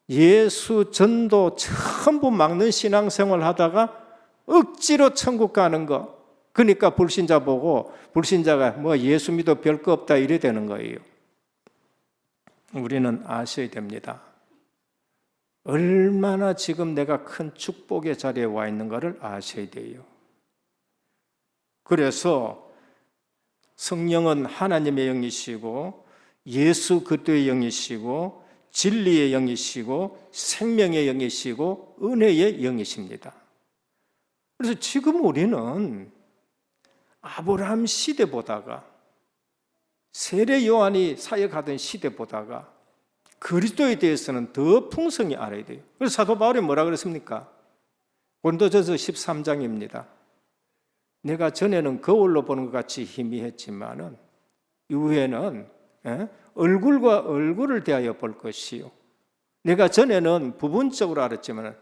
예수 전도 전부 막는 신앙생활 하다가 억지로 천국 가는 거. 그러니까 불신자 보고 불신자가 뭐 예수 믿어 별거 없다 이래 되는 거예요. 우리는 아셔야 됩니다. 얼마나 지금 내가 큰 축복의 자리에 와 있는 것을 아셔야 돼요. 그래서 성령은 하나님의 영이시고 예수 그리스도의 영이시고 진리의 영이시고 생명의 영이시고 은혜의 영이십니다. 그래서 지금 우리는 아브라함 시대보다가 세례 요한이 사역하던 시대보다가 그리스도에 대해서는 더 풍성히 알아야 돼요. 그래서 사도 바울이 뭐라 그랬습니까? 고린도전서 13장입니다. 내가 전에는 거울로 보는 것 같이 희미했지만은 이후에는 얼굴과 얼굴을 대하여 볼 것이요. 내가 전에는 부분적으로 알았지만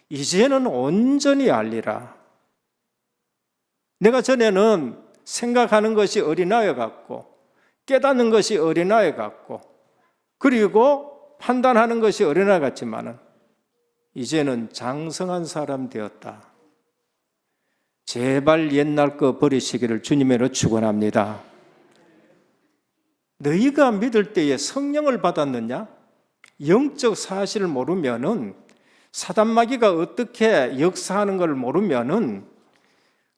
이제는 온전히 알리라. 내가 전에는 생각하는 것이 어린아이 같고 깨닫는 것이 어린아이 같고 그리고 판단하는 것이 어린아이 같지만은 이제는 장성한 사람 되었다. 제발 옛날 거 버리시기를 주님으로 축원합니다. 너희가 믿을 때에 성령을 받았느냐? 영적 사실을 모르면은 사단마귀가 어떻게 역사하는 걸 모르면은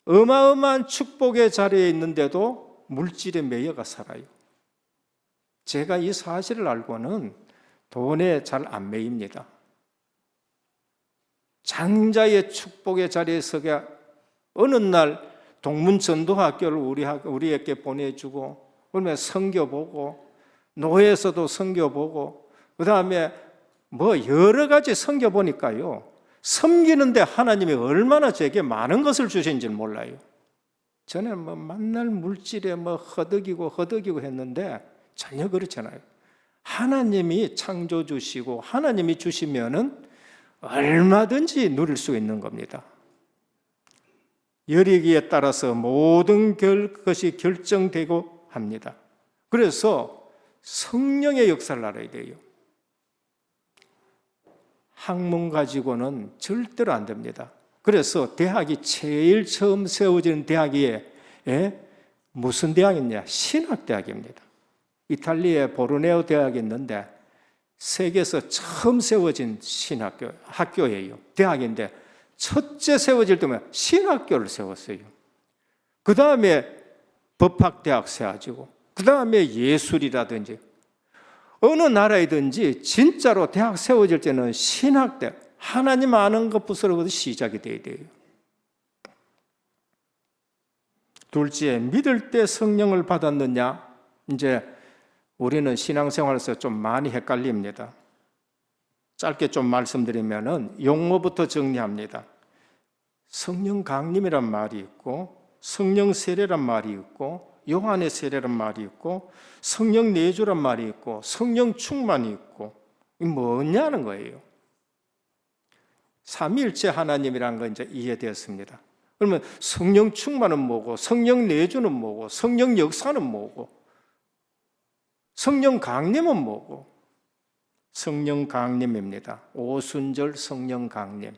어마어마한 축복의 자리에 있는데도 물질에 매여가 살아요. 제가 이 사실을 알고는 돈에 잘 안 매입니다. 장자의 축복의 자리에 서게 어느 날 동문전도학교를 우리에게 보내주고 그러면 선교보고 노회에서도 선교보고 그 다음에 뭐 여러 가지 선교보니까요 섬기는데 하나님이 얼마나 제게 많은 것을 주신지는 몰라요. 저는 뭐 만날 물질에 뭐 허덕이고 했는데 전혀 그렇지 않아요. 하나님이 창조주시고 하나님이 주시면은 얼마든지 누릴 수 있는 겁니다. 여리기에 따라서 모든 것이 결정되고 합니다. 그래서 성령의 역사를 알아야 돼요. 학문 가지고는 절대로 안 됩니다. 그래서 대학이 제일 처음 세워진 대학이 무슨 대학이냐? 신학대학입니다. 이탈리아의 보르네오 대학이 있는데 세계에서 처음 세워진 학교예요. 대학인데 첫째 세워질 때면 신학교를 세웠어요. 그 다음에 법학대학 세워지고 그 다음에 예술이라든지 어느 나라이든지 진짜로 대학 세워질 때는 신학대 하나님 아는 것부터 시작이 돼야 돼요. 둘째, 믿을 때 성령을 받았느냐? 이제 우리는 신앙생활에서 좀 많이 헷갈립니다. 짧게 좀 말씀드리면은 용어부터 정리합니다. 성령 강림이란 말이 있고, 성령 세례란 말이 있고, 요한의 세례란 말이 있고, 성령 내주란 말이 있고, 성령 충만이 있고, 이 뭐냐는 거예요. 삼위일체 하나님이라는 건 이제 이해되었습니다. 그러면 성령 충만은 뭐고, 성령 내주는 뭐고, 성령 역사는 뭐고, 성령 강림은 뭐고? 성령 강림입니다. 오순절 성령 강림.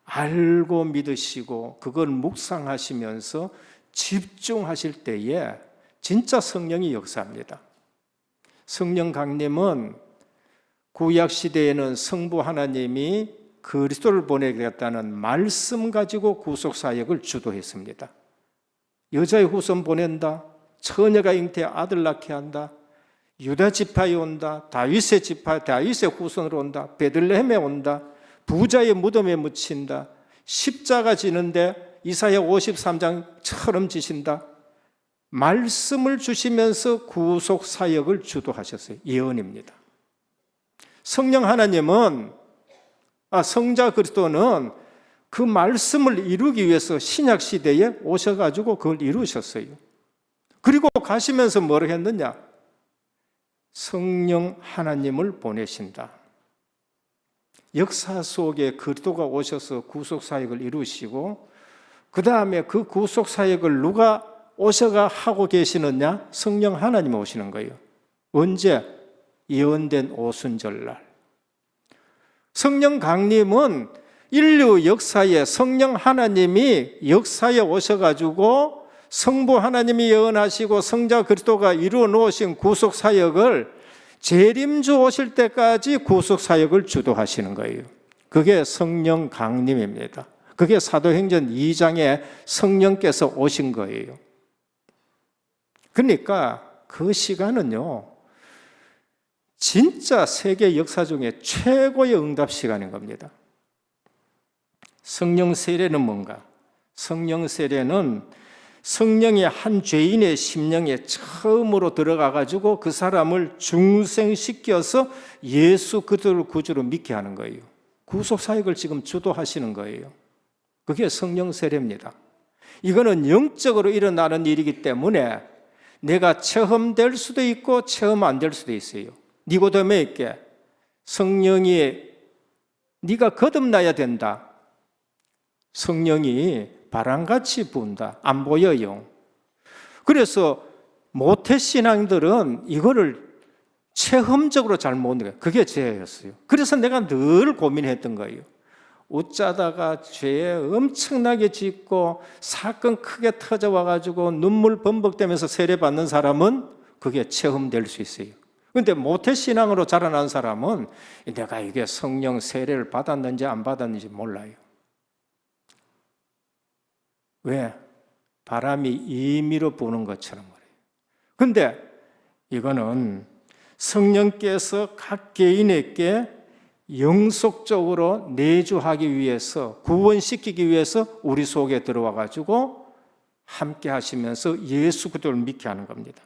알고 믿으시고 그걸 묵상하시면서 집중하실 때에 진짜 성령이 역사합니다. 성령 강림은 구약 시대에는 성부 하나님이 그리스도를 보내겠다는 말씀 가지고 구속 사역을 주도했습니다. 여자의 후손 보낸다. 처녀가 잉태해 아들 낳게 한다. 유다 지파에 온다. 다윗의 지파, 다윗의 후손으로 온다. 베들레헴에 온다. 부자의 무덤에 묻힌다. 십자가 지는데 이사야 53장처럼 지신다. 말씀을 주시면서 구속 사역을 주도하셨어요. 예언입니다. 성령 하나님은 성자 그리스도는 그 말씀을 이루기 위해서 신약 시대에 오셔가지고 그걸 이루셨어요. 그리고 가시면서 뭐를 했느냐? 성령 하나님을 보내신다. 역사 속에 그리스도가 오셔서 구속 사역을 이루시고 그 다음에 그 구속 사역을 누가 오셔가 하고 계시느냐? 성령 하나님이 오시는 거예요. 언제? 예언된 오순절날. 성령 강림은 인류 역사에 성령 하나님이 역사에 오셔가지고 성부 하나님이 예언하시고 성자 그리스도가 이루어 놓으신 구속 사역을 재림주 오실 때까지 구속 사역을 주도하시는 거예요. 그게 성령 강림입니다. 그게 사도행전 2장에 성령께서 오신 거예요. 그러니까 그 시간은요, 진짜 세계 역사 중에 최고의 응답 시간인 겁니다. 성령 세례는 뭔가? 성령 세례는 성령이 한 죄인의 심령에 처음으로 들어가가지고 그 사람을 중생시켜서 예수 그리스도를 구주로 믿게 하는 거예요. 구속 사역을 지금 주도하시는 거예요. 그게 성령 세례입니다. 이거는 영적으로 일어나는 일이기 때문에 내가 체험될 수도 있고 체험 안 될 수도 있어요. 니고데모에게 성령이 네가 거듭나야 된다. 성령이 바람같이 부은다. 안 보여요. 그래서 모태신앙들은 이거를 체험적으로 잘 못 느껴요. 그게 죄였어요. 그래서 내가 늘 고민했던 거예요. 어쩌다가 죄에 엄청나게 짓고 사건 크게 터져와가지고 눈물 범벅되면서 세례받는 사람은 그게 체험될 수 있어요. 그런데 모태신앙으로 자라난 사람은 내가 이게 성령 세례를 받았는지 안 받았는지 몰라요. 왜? 바람이 임의로 부는 것처럼 그래요. 그런데 이거는 성령께서 각 개인에게 영속적으로 내주하기 위해서, 구원시키기 위해서 우리 속에 들어와 가지고 함께 하시면서 예수 그리스도를 믿게 하는 겁니다.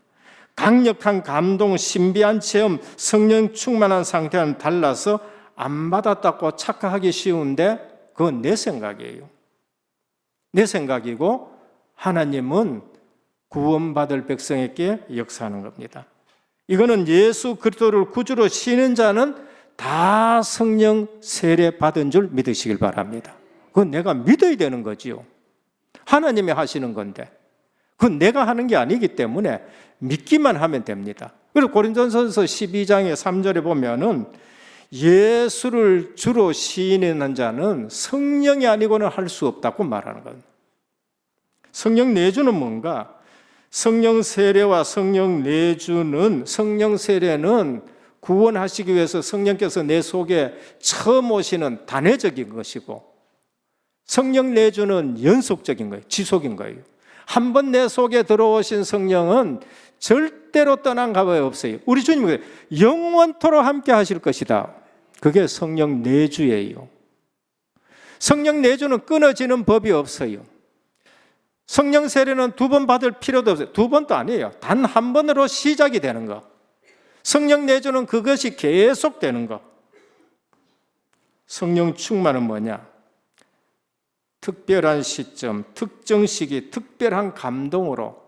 강력한 감동, 신비한 체험, 성령 충만한 상태와는 달라서 안 받았다고 착각하기 쉬운데 그건 내 생각이에요. 내 생각이고 하나님은 구원받을 백성에게 역사하는 겁니다. 이거는 예수 그리스도를 구주로 신는 자는 다 성령 세례 받은 줄 믿으시길 바랍니다. 그건 내가 믿어야 되는 거지요. 하나님이 하시는 건데 그건 내가 하는 게 아니기 때문에 믿기만 하면 됩니다. 그리고 고린도전서 12장의 3절에 보면은 예수를 주로 시인하는 자는 성령이 아니고는 할 수 없다고 말하는 거예요. 성령 내주는 뭔가? 성령 세례와 성령 내주는, 성령 세례는 구원하시기 위해서 성령께서 내 속에 처음 오시는 단회적인 것이고, 성령 내주는 연속적인 거예요. 지속인 거예요. 한 번 내 속에 들어오신 성령은 절대로 떠난 가봐야 없어요. 우리 주님은 영원토록 함께 하실 것이다. 그게 성령 내주예요. 성령 내주는 끊어지는 법이 없어요. 성령 세례는 두 번 받을 필요도 없어요. 두 번도 아니에요. 단 한 번으로 시작이 되는 거. 성령 내주는 그것이 계속 되는 거. 성령 충만은 뭐냐? 특별한 시점, 특정 시기, 특별한 감동으로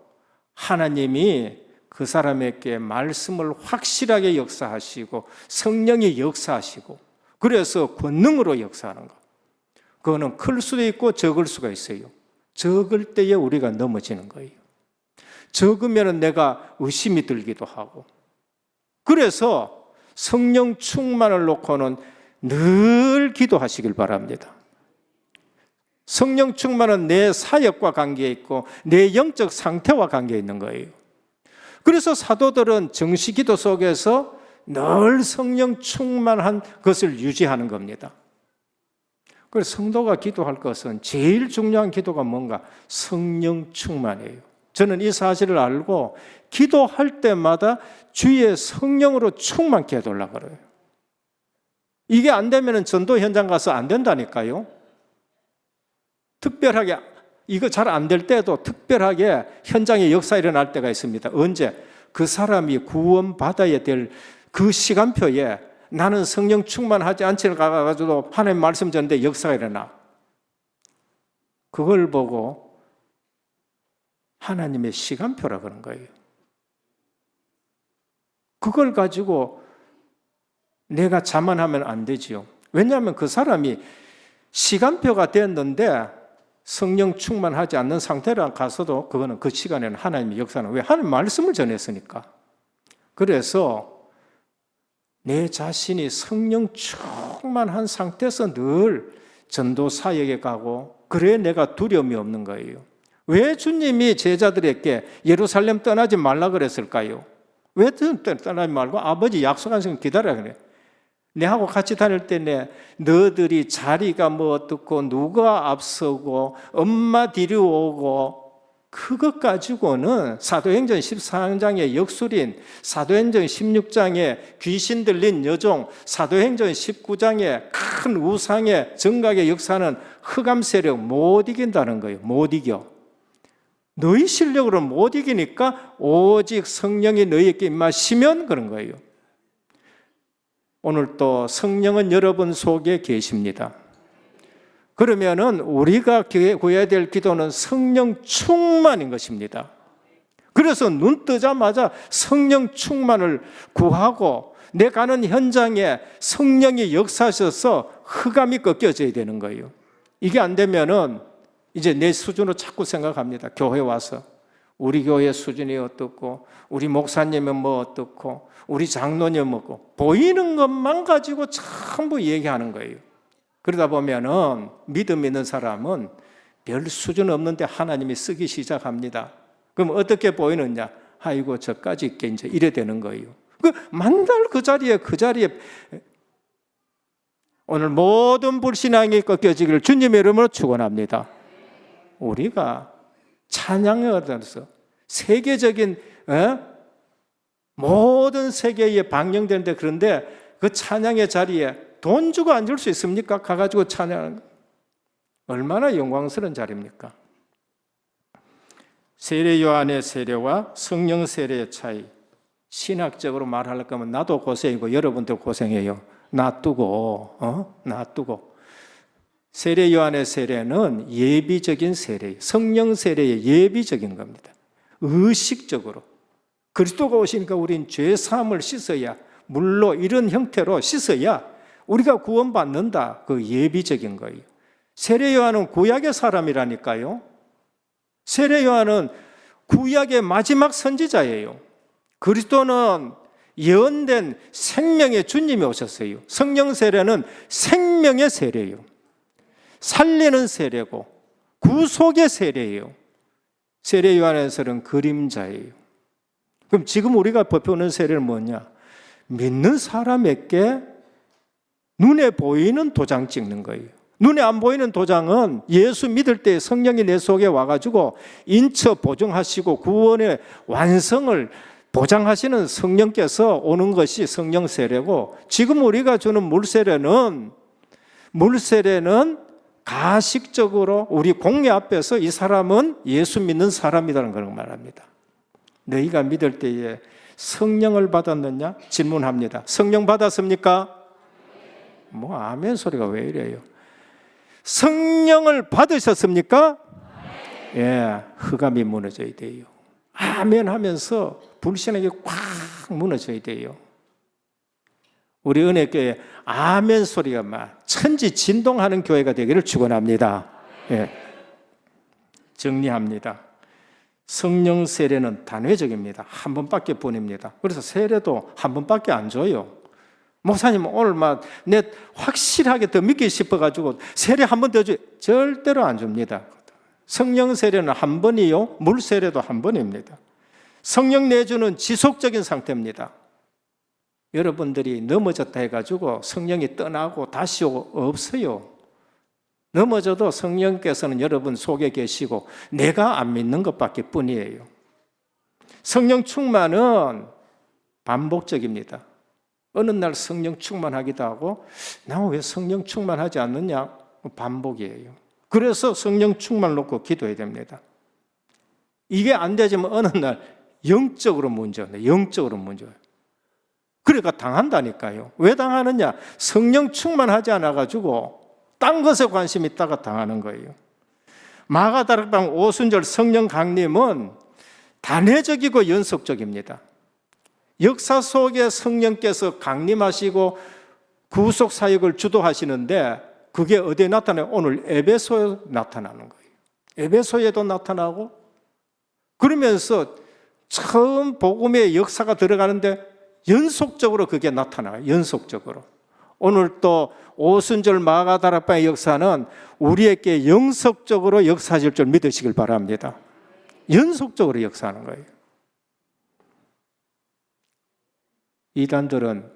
하나님이 그 사람에게 말씀을 확실하게 역사하시고 성령이 역사하시고 그래서 권능으로 역사하는 것. 그거는 클 수도 있고 적을 수가 있어요. 적을 때에 우리가 넘어지는 거예요. 적으면 내가 의심이 들기도 하고. 그래서 성령 충만을 놓고는 늘 기도하시길 바랍니다. 성령 충만은 내 사역과 관계에 있고 내 영적 상태와 관계에 있는 거예요. 그래서 사도들은 정시기도 속에서 늘 성령 충만한 것을 유지하는 겁니다. 그래서 성도가 기도할 것은 제일 중요한 기도가 뭔가? 성령 충만이에요. 저는 이 사실을 알고 기도할 때마다 주의 성령으로 충만케 해달라고 그래요. 이게 안 되면 전도 현장 가서 안 된다니까요. 특별하게 이거 잘 안 될 때도 특별하게 현장에 역사 일어날 때가 있습니다. 언제? 그 사람이 구원받아야 될 그 시간표에 나는 성령 충만하지 않지 가가지고 하나님 말씀 전는데 역사가 일어나. 그걸 보고 하나님의 시간표라 그런 거예요. 그걸 가지고 내가 자만하면 안 되지요. 왜냐하면 그 사람이 시간표가 됐는데 성령 충만하지 않는 상태로 가서도 그거는 그 시간에는 하나님의 역사는 왜? 하나님 말씀을 전했으니까. 그래서 내 자신이 성령 충만한 상태에서 늘 전도 사역에 가고 그래 내가 두려움이 없는 거예요. 왜 주님이 제자들에게 예루살렘 떠나지 말라 그랬을까요? 왜 떠나지 말고 아버지 약속한 시간 기다려야 그래? 내하고 같이 다닐 때 너들이 자리가 뭐 어떻고 누가 앞서고 엄마 데려오고 그것 가지고는 사도행전 14장의 역술인, 사도행전 16장의 귀신 들린 여종, 사도행전 19장의 큰 우상의 정각의 역사는 흑암 세력 못 이긴다는 거예요. 못 이겨. 너희 실력으로는 못 이기니까 오직 성령이 너희에게 임하시면 그런 거예요. 오늘 또 성령은 여러분 속에 계십니다. 그러면은 우리가 구해야 될 기도는 성령 충만인 것입니다. 그래서 눈 뜨자마자 성령 충만을 구하고 내 가는 현장에 성령이 역사하셔서 흑암이 꺾여져야 되는 거예요. 이게 안 되면은 이제 내 수준으로 자꾸 생각합니다. 교회 와서 우리 교회 수준이 어떻고 우리 목사님은 뭐 어떻고 우리 장로님은 뭐고 보이는 것만 가지고 전부 얘기하는 거예요. 그러다 보면은 믿음 있는 사람은 별 수준 없는데 하나님이 쓰기 시작합니다. 그럼 어떻게 보이느냐? 아이고 저까지 있게 이제 이래 되는 거예요. 만날 그 자리에 오늘 모든 불신앙이 꺾여지기를 주님의 이름으로 축원합니다. 우리가 찬양을 얻어서 세계적인 모든 세계에 방영되는데 그런데 그 찬양의 자리에 돈 주고 앉을 수 있습니까? 가가지고 찬양 얼마나 영광스러운 자리입니까? 세례 요한의 세례와 성령 세례의 차이 신학적으로 말하려고 하면 나도 고생이고 여러분도 고생해요. 놔두고 세례 요한의 세례는 예비적인 세례예요. 성령 세례의 예비적인 겁니다. 의식적으로 그리스도가 오시니까 우린 죄 사함을 씻어야 물로 이런 형태로 씻어야 우리가 구원받는다. 그 예비적인 거예요. 세례 요한은 구약의 사람이라니까요. 세례 요한은 구약의 마지막 선지자예요. 그리스도는 예언된 생명의 주님이 오셨어요. 성령 세례는 생명의 세례예요. 살리는 세례고 구속의 세례예요. 세례 요한에서는 그림자예요. 그럼 지금 우리가 베푸는 세례는 뭐냐? 믿는 사람에게 눈에 보이는 도장 찍는 거예요. 눈에 안 보이는 도장은 예수 믿을 때 성령이 내 속에 와가지고 인처 보증하시고 구원의 완성을 보장하시는 성령께서 오는 것이 성령 세례고, 지금 우리가 주는 물세례는 가식적으로 우리 공회 앞에서 이 사람은 예수 믿는 사람이라는 걸 말합니다. 너희가 믿을 때에 성령을 받았느냐? 질문합니다. 성령 받았습니까? 뭐 아멘 소리가 왜 이래요? 성령을 받으셨습니까? 예, 흑암이 무너져야 돼요. 아멘 하면서 불신에게 꽉 무너져야 돼요. 우리 은혜교회 아멘 소리가 막 천지 진동하는 교회가 되기를 축원합니다. 예. 정리합니다. 성령 세례는 단회적입니다. 한 번밖에 보냅니다. 그래서 세례도 한 번밖에 안 줘요. 목사님 오늘 막 내 확실하게 더 믿기 싶어가지고 세례 한 번 더 줘요. 절대로 안 줍니다. 성령 세례는 한 번이요, 물 세례도 한 번입니다. 성령 내주는 지속적인 상태입니다. 여러분들이 넘어졌다 해가지고 성령이 떠나고 다시 오고 없어요. 넘어져도 성령께서는 여러분 속에 계시고 내가 안 믿는 것밖에 뿐이에요. 성령 충만은 반복적입니다. 어느 날 성령 충만하기도 하고 나 왜 성령 충만하지 않느냐? 반복이에요. 그래서 성령 충만을 놓고 기도해야 됩니다. 이게 안 되지만 어느 날 영적으로 문제예요. 영적으로 문제예요. 그러니까 당한다니까요. 왜 당하느냐? 성령 충만하지 않아가지고 딴 것에 관심 있다가 당하는 거예요. 마가다락방 오순절 성령 강림은 단회적이고 연속적입니다. 역사 속에 성령께서 강림하시고 구속 사역을 주도하시는데 그게 어디에 나타나요? 오늘 에베소에 나타나는 거예요. 에베소에도 나타나고 그러면서 처음 복음의 역사가 들어가는데 연속적으로 그게 나타나요. 연속적으로. 오늘 또 오순절 마가다락방의 역사는 우리에게 영속적으로 역사하실 줄 믿으시길 바랍니다. 연속적으로 역사하는 거예요. 이단들은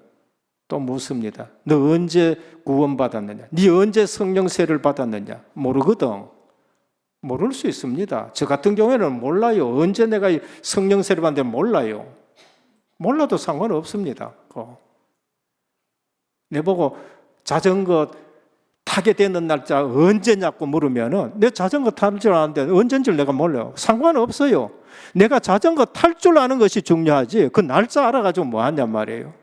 또 묻습니다. 너 언제 구원받았느냐? 네 언제 성령 세례를 받았느냐? 모르거든. 모를 수 있습니다. 저 같은 경우에는 몰라요. 언제 내가 성령 세례를 받는지 몰라요. 몰라도 상관없습니다. 내보고 자전거 타게 되는 날짜 언제냐고 물으면은 내 자전거 탈 줄 아는데 언제인지 내가 몰라요. 상관없어요. 내가 자전거 탈 줄 아는 것이 중요하지 그 날짜 알아가지고 뭐 하냔 말이에요.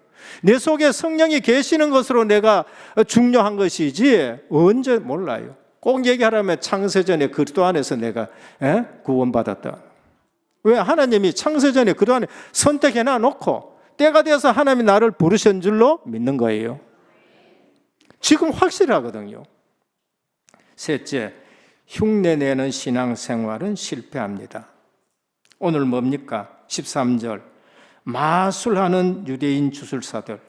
내 속에 성령이 계시는 것으로 내가 중요한 것이지 언제 몰라요. 꼭 얘기하라면 창세전에 그리스도 안에서 내가 구원받았다. 왜? 하나님이 창세전에 그리스도 안에 선택해놔 놓고 때가 돼서 하나님이 나를 부르신 줄로 믿는 거예요. 지금 확실하거든요. 셋째, 흉내내는 신앙생활은 실패합니다. 오늘 뭡니까? 13절 마술하는 유대인 주술사들.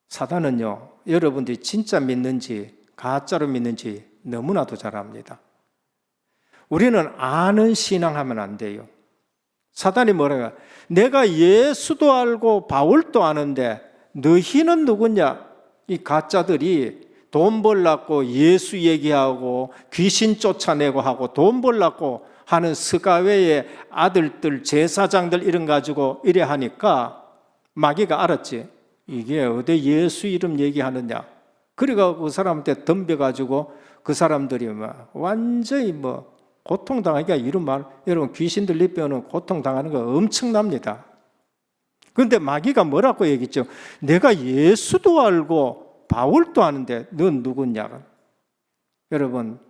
사단은요, 여러분들이 진짜 믿는지 가짜로 믿는지 너무나도 잘 압니다. 우리는 아는 신앙하면 안 돼요. 사단이 뭐라고? 내가 예수도 알고 바울도 아는데 너희는 누구냐? 이 가짜들이 돈 벌라고 예수 얘기하고 귀신 쫓아내고 하고 돈 벌라고 하는 스가랴의 아들들 제사장들 이름 가지고 이래 하니까 마귀가 알았지. 이게 어디 예수 이름 얘기하느냐. 그래가 그 사람한테 덤벼가지고 그 사람들이 막 완전히 뭐 고통당하기가 이런 말, 여러분 귀신들 입혀는 고통당하는 거 엄청납니다. 그런데 마귀가 뭐라고 얘기했죠? 내가 예수도 알고 바울도 아는데 넌 누구냐? 여러분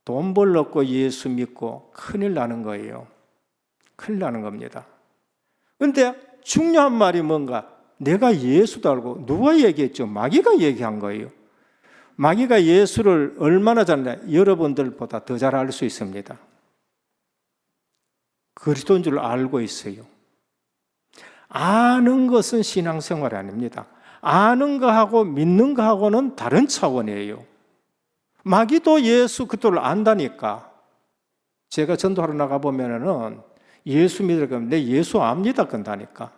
돈 벌려고 예수 믿고 큰일 나는 거예요. 큰일 나는 겁니다. 그런데 중요한 말이 뭔가? 내가 예수도 알고 누가 얘기했죠? 마귀가 얘기한 거예요. 마귀가 예수를 얼마나 잘 아냐? 여러분들보다 더 잘 알 수 있습니다. 그리스도인 줄 알고 있어요. 아는 것은 신앙생활이 아닙니다. 아는 거하고 믿는 거하고는 다른 차원이에요. 마귀도 예수 그리스도를 안다니까. 제가 전도하러 나가보면은 예수 믿으려면 내 예수 압니다 건다니까.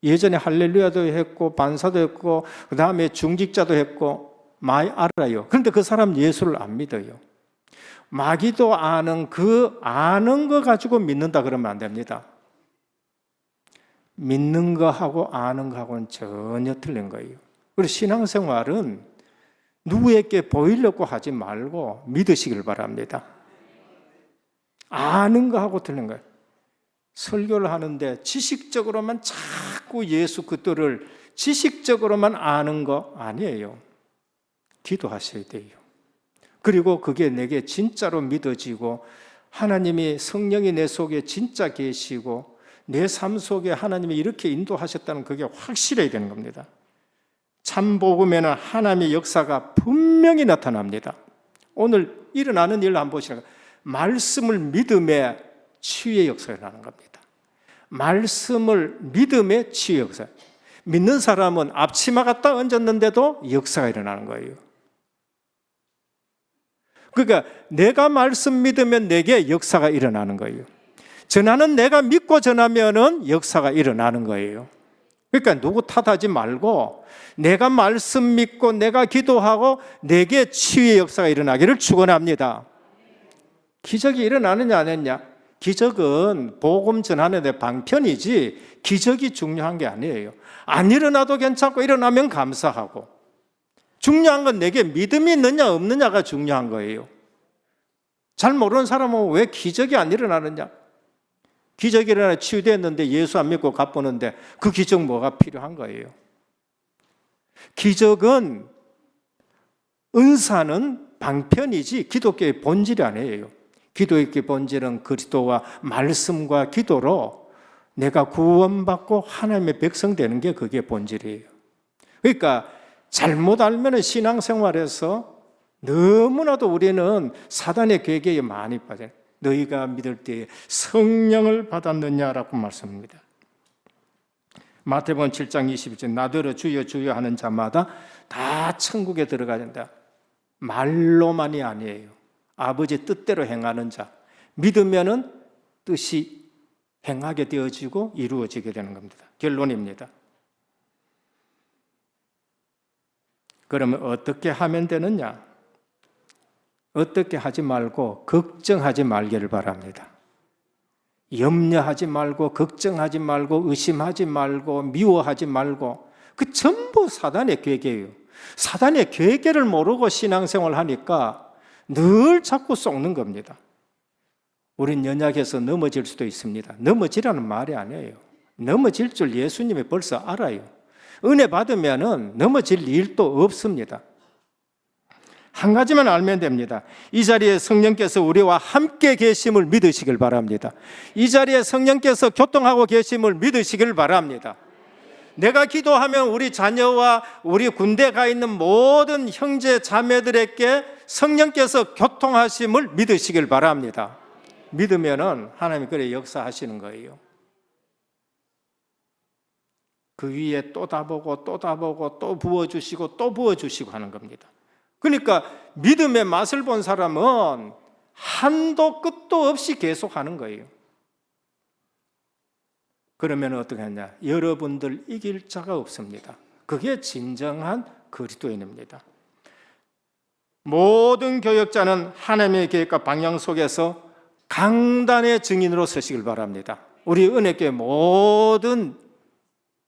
예전에 할렐루야도 했고 반사도 했고 그 다음에 중직자도 했고 많이 알아요. 그런데 그 사람 예수를 안 믿어요. 마귀도 아는 그 아는 거 가지고 믿는다 그러면 안 됩니다. 믿는 거하고 아는 거하고는 전혀 틀린 거예요. 그리고 신앙생활은 누구에게 보이려고 하지 말고 믿으시길 바랍니다. 아는 거하고 틀린 거예요. 설교를 하는데 지식적으로만 자꾸 자꾸 예수 그리스도를 지식적으로만 아는 거 아니에요. 기도하셔야 돼요. 그리고 그게 내게 진짜로 믿어지고 하나님이 성령이 내 속에 진짜 계시고 내 삶 속에 하나님이 이렇게 인도하셨다는 그게 확실해야 되는 겁니다. 참 복음에는 하나님의 역사가 분명히 나타납니다. 오늘 일어나는 일을 한번 보시라고. 말씀을 믿음의 치유의 역사가 일어나는 겁니다. 말씀을 믿음의 치유의 역사. 믿는 사람은 앞치마 갖다 얹었는데도 역사가 일어나는 거예요. 그러니까 내가 말씀 믿으면 내게 역사가 일어나는 거예요. 전하는 내가 믿고 전하면은 역사가 일어나는 거예요. 그러니까 누구 탓하지 말고 내가 말씀 믿고 내가 기도하고 내게 치유의 역사가 일어나기를 축원합니다. 기적이 일어나느냐 안 했냐? 기적은 복음 전하는 데 방편이지 기적이 중요한 게 아니에요. 안 일어나도 괜찮고 일어나면 감사하고, 중요한 건 내게 믿음이 있느냐 없느냐가 중요한 거예요. 잘 모르는 사람은 왜 기적이 안 일어나느냐? 기적이 일어나 치유됐는데 예수 안 믿고 갚보는데 그 기적 뭐가 필요한 거예요? 기적은 은사는 방편이지 기독교의 본질이 아니에요. 기도의 본질은 그리스도와 말씀과 기도로 내가 구원받고 하나님의 백성 되는 게 그게 본질이에요. 그러니까 잘못 알면 신앙생활에서 너무나도 우리는 사단의 괴계에 많이 빠져요. 너희가 믿을 때에 성령을 받았느냐라고 말씀합니다. 마태복음 7장 21절 나더러 주여 주여 하는 자마다 다 천국에 들어가야 된다. 말로만이 아니에요. 아버지 뜻대로 행하는 자. 믿으면은 뜻이 행하게 되어지고 이루어지게 되는 겁니다. 결론입니다. 그러면 어떻게 하면 되느냐? 어떻게 하지 말고 걱정하지 말기를 바랍니다. 염려하지 말고 걱정하지 말고 의심하지 말고 미워하지 말고, 그 전부 사단의 괴계예요. 사단의 괴계를 모르고 신앙생활 하니까 늘 자꾸 속는 겁니다. 우린 연약해서 넘어질 수도 있습니다. 넘어지라는 말이 아니에요. 넘어질 줄 예수님이 벌써 알아요. 은혜 받으면은 넘어질 일도 없습니다. 한 가지만 알면 됩니다. 이 자리에 성령께서 우리와 함께 계심을 믿으시길 바랍니다. 이 자리에 성령께서 교통하고 계심을 믿으시길 바랍니다. 내가 기도하면 우리 자녀와 우리 군대 가 있는 모든 형제 자매들에게 성령께서 교통하심을 믿으시길 바랍니다. 믿으면은 하나님이 그래 역사하시는 거예요. 그 위에 또 다 보고 또 다 보고 또 부어주시고 또 부어주시고 하는 겁니다. 그러니까 믿음의 맛을 본 사람은 한도 끝도 없이 계속하는 거예요. 그러면 어떻게 하냐? 여러분들 이길 자가 없습니다. 그게 진정한 그리스도인입니다. 모든 교역자는 하나님의 계획과 방향 속에서 강단의 증인으로 서시길 바랍니다. 우리 은혜교회 모든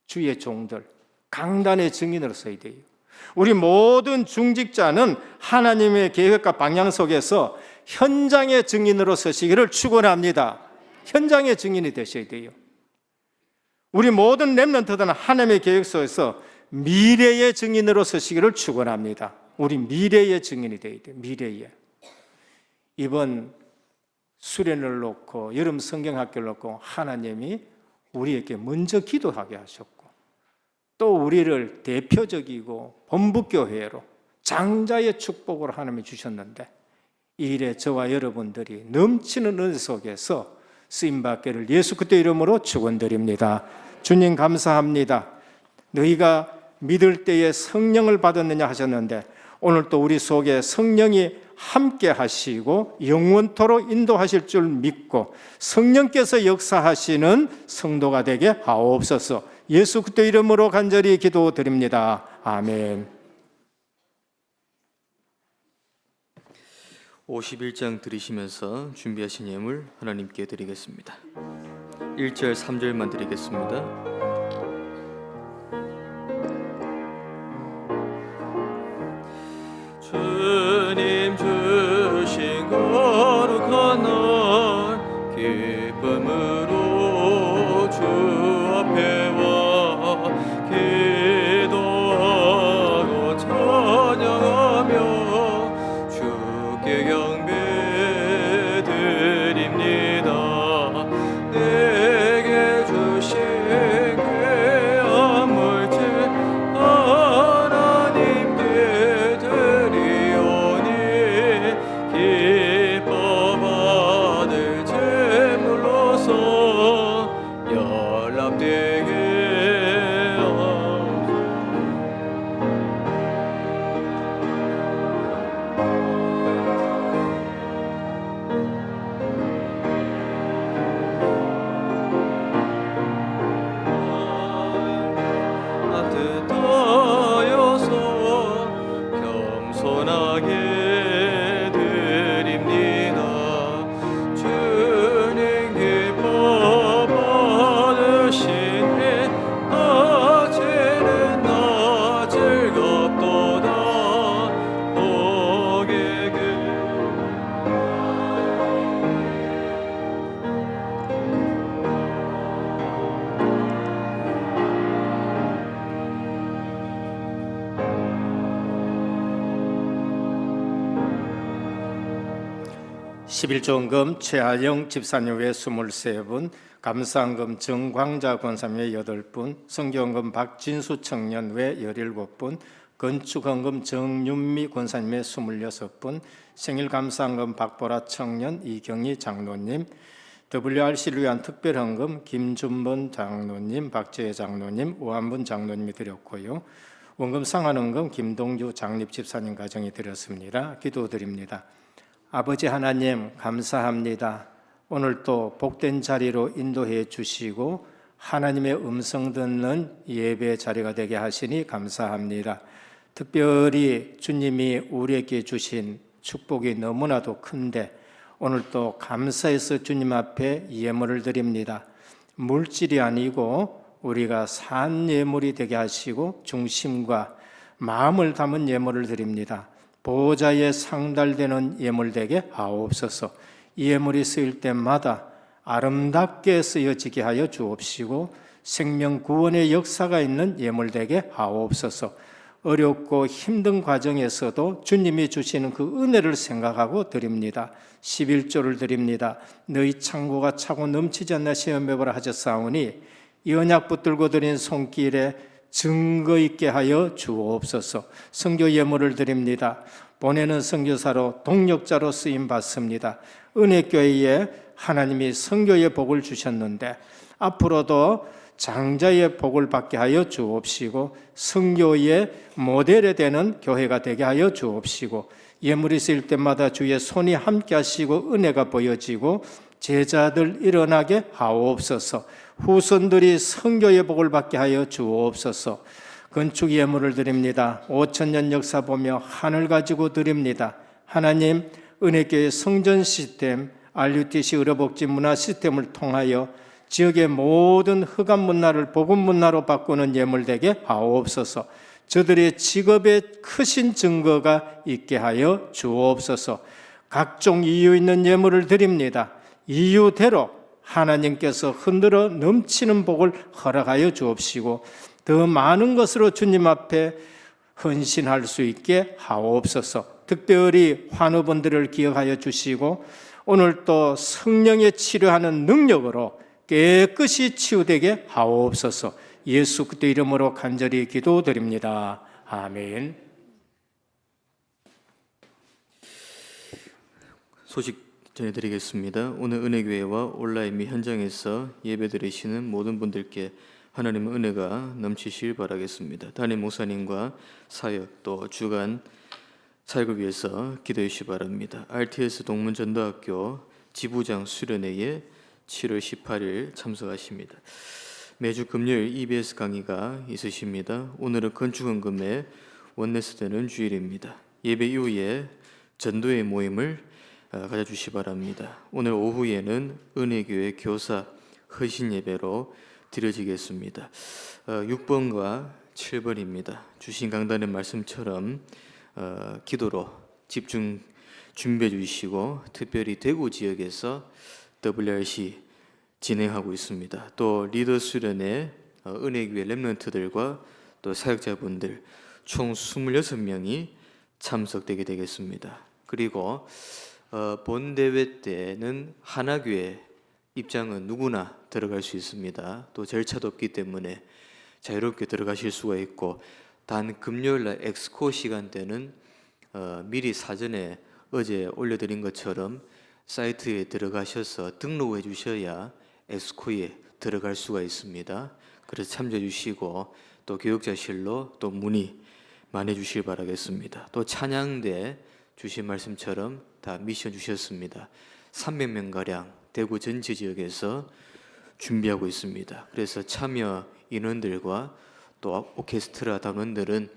주의 종들 강단의 증인으로 서야 돼요. 우리 모든 중직자는 하나님의 계획과 방향 속에서 현장의 증인으로 서시기를 축원합니다. 현장의 증인이 되셔야 돼요. 우리 모든 렘넌트들은 하나님의 계획 속에서 미래의 증인으로 서시기를 축원합니다. 우리 미래의 증인이 되어야 돼요. 미래의. 이번 수련을 놓고 여름 성경학교를 놓고 하나님이 우리에게 먼저 기도하게 하셨고, 또 우리를 대표적이고 본부교회로 장자의 축복으로 하나님이 주셨는데, 이 일에 저와 여러분들이 넘치는 은혜 속에서 쓰임받기를 예수 그리스도 이름으로 축원드립니다. 주님 감사합니다. 너희가 믿을 때에 성령을 받았느냐 하셨는데, 오늘 또 우리 속에 성령이 함께 하시고 영원토록 인도하실 줄 믿고 성령께서 역사하시는 성도가 되게 하옵소서. 예수 그리스도 이름으로 간절히 기도드립니다. 아멘. 51장 들으시면서 준비하신 예물 하나님께 드리겠습니다. 1절 3절만 드리겠습니다. 주님 주신 거룩한 날 기쁨으로 주 앞에 와 11조원금 최하영 집사님 외 23분, 감사원금 정광자 권사님 외 8분, 성교원금 박진수 청년 외 17분, 건축헌금 정윤미 권사님 외 26분, 생일감사헌금 박보라 청년 이경희 장로님, WRC를 위한 특별헌금 김준번 장로님, 박재혜 장로님, 오한분 장로님이 드렸고요. 원금 상환헌금 김동주 장립집사님 가정이 드렸습니다. 기도드립니다. 아버지 하나님 감사합니다. 오늘 또 복된 자리로 인도해 주시고 하나님의 음성 듣는 예배 자리가 되게 하시니 감사합니다. 특별히 주님이 우리에게 주신 축복이 너무나도 큰데 오늘 또 감사해서 주님 앞에 예물을 드립니다. 물질이 아니고 우리가 산 예물이 되게 하시고 중심과 마음을 담은 예물을 드립니다. 보호자에 상달되는 예물 되게 하옵소서. 이 예물이 쓰일 때마다 아름답게 쓰여지게 하여 주옵시고 생명 구원의 역사가 있는 예물 되게 하옵소서. 어렵고 힘든 과정에서도 주님이 주시는 그 은혜를 생각하고 드립니다. 11조를 드립니다. 너희 창고가 차고 넘치지 않나 시험해보라 하셨사오니 이 언약 붙들고 드린 손길에 증거 있게 하여 주옵소서. 선교 예물을 드립니다. 보내는 선교사로 동력자로 쓰임 받습니다. 은혜교회에 하나님이 선교의 복을 주셨는데 앞으로도 장자의 복을 받게 하여 주옵시고 선교의 모델이 되는 교회가 되게 하여 주옵시고 예물이 쓰일 때마다 주의 손이 함께 하시고 은혜가 보여지고 제자들 일어나게 하옵소서. 후손들이 선교의 복을 받게 하여 주옵소서. 건축 예물을 드립니다. 5,000년 역사 보며 하늘 가지고 드립니다. 하나님 은혜교회 성전 시스템, RUTC 의료복지 문화 시스템을 통하여 지역의 모든 흑암 문화를 복음 문화로 바꾸는 예물 되게 하옵소서. 저들의 직업에 크신 증거가 있게 하여 주옵소서. 각종 이유 있는 예물을 드립니다. 이유대로 하나님께서 흔들어 넘치는 복을 허락하여 주옵시고 더 많은 것으로 주님 앞에 헌신할 수 있게 하옵소서. 특별히 환우분들을 기억하여 주시고 오늘 또 성령의 치료하는 능력으로 깨끗이 치유되게 하옵소서. 예수 그리스도 이름으로 간절히 기도드립니다. 아멘. 소식 전해드리겠습니다. 오늘 은혜교회와 온라인 및 현장에서 예배드리시는 모든 분들께 하나님의 은혜가 넘치시길 바라겠습니다. 담임 목사님과 사역 또 주간 사역을 위해서 기도해 주시기 바랍니다. RTS 동문전도학교 지부장 수련회에 7월 18일 참석하십니다. 매주 금요일 EBS 강의가 있으십니다. 오늘은 건축헌금의 원내스되는 주일입니다. 예배 이후에 전도의 모임을 가져주시기 바랍니다. 오늘 오후에는 은혜교회 교사 헌신 예배로 드려지겠습니다. 6번과 7번입니다. 주신 강단의 말씀처럼 기도로 집중 준비해 주시고 특별히 대구 지역에서 WRC 진행하고 있습니다. 또 리더 수련회 은혜교회 렘넌트들과 또 사역자분들 총 26명이 참석되게 되겠습니다. 그리고 본 대회 때는 하나교회 입장은 누구나 들어갈 수 있습니다. 또 절차도 없기 때문에 자유롭게 들어가실 수가 있고 단 금요일날 엑스코 시간대는 미리 사전에 어제 올려드린 것처럼 사이트에 들어가셔서 등록해 주셔야 엑스코에 들어갈 수가 있습니다. 그래서 참조해 주시고 또 교육자실로 또 문의 많이 주시길 바라겠습니다. 또 찬양대 주신 말씀처럼 다 미션 주셨습니다. 300명가량 대구 전체 지역에서 준비하고 있습니다. 그래서 참여 인원들과 또 오케스트라 단원들은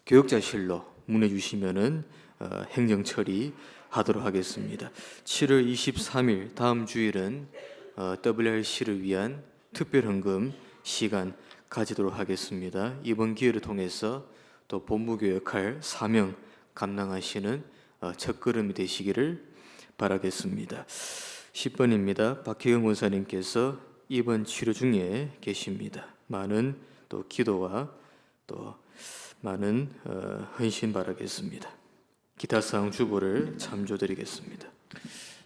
교육자실로 문의 주시면은 행정 처리하도록 하겠습니다. 7월 23일 다음 주일은 WRC를 위한 특별헌금 시간 가지도록 하겠습니다. 이번 기회를 통해서 또 본부교 역할 사명 감당하시는 첫걸음이 되시기를 바라겠습니다. 10번입니다. 박혜영 원사님께서 이번 치료 중에 계십니다. 많은 또 기도와 또 많은 헌신 바라겠습니다. 기타 사항 주보를 참조드리겠습니다.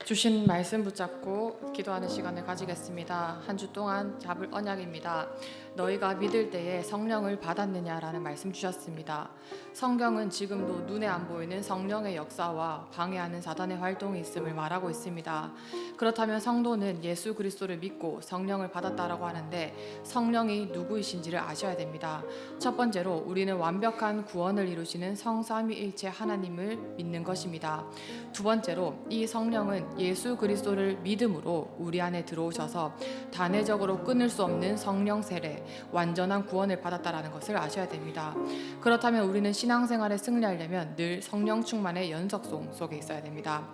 주신 말씀 붙잡고 기도하는 시간을 가지겠습니다. 한 주 동안 잡을 언약입니다. 너희가 믿을 때에 성령을 받았느냐라는 말씀 주셨습니다. 성경은 지금도 눈에 안 보이는 성령의 역사와 방해하는 사단의 활동이 있음을 말하고 있습니다. 그렇다면 성도는 예수 그리스도를 믿고 성령을 받았다라고 하는데 성령이 누구이신지를 아셔야 됩니다. 첫 번째로 우리는 완벽한 구원을 이루시는 성삼위일체 하나님을 믿는 것입니다. 두 번째로 이 성령은 예수 그리스도를 믿음으로 우리 안에 들어오셔서 단회적으로 끊을 수 없는 성령 세례, 완전한 구원을 받았다라는 것을 아셔야 됩니다. 그렇다면 우리는 신앙생활에 승리하려면 늘 성령 충만의 연속성 속에 있어야 됩니다.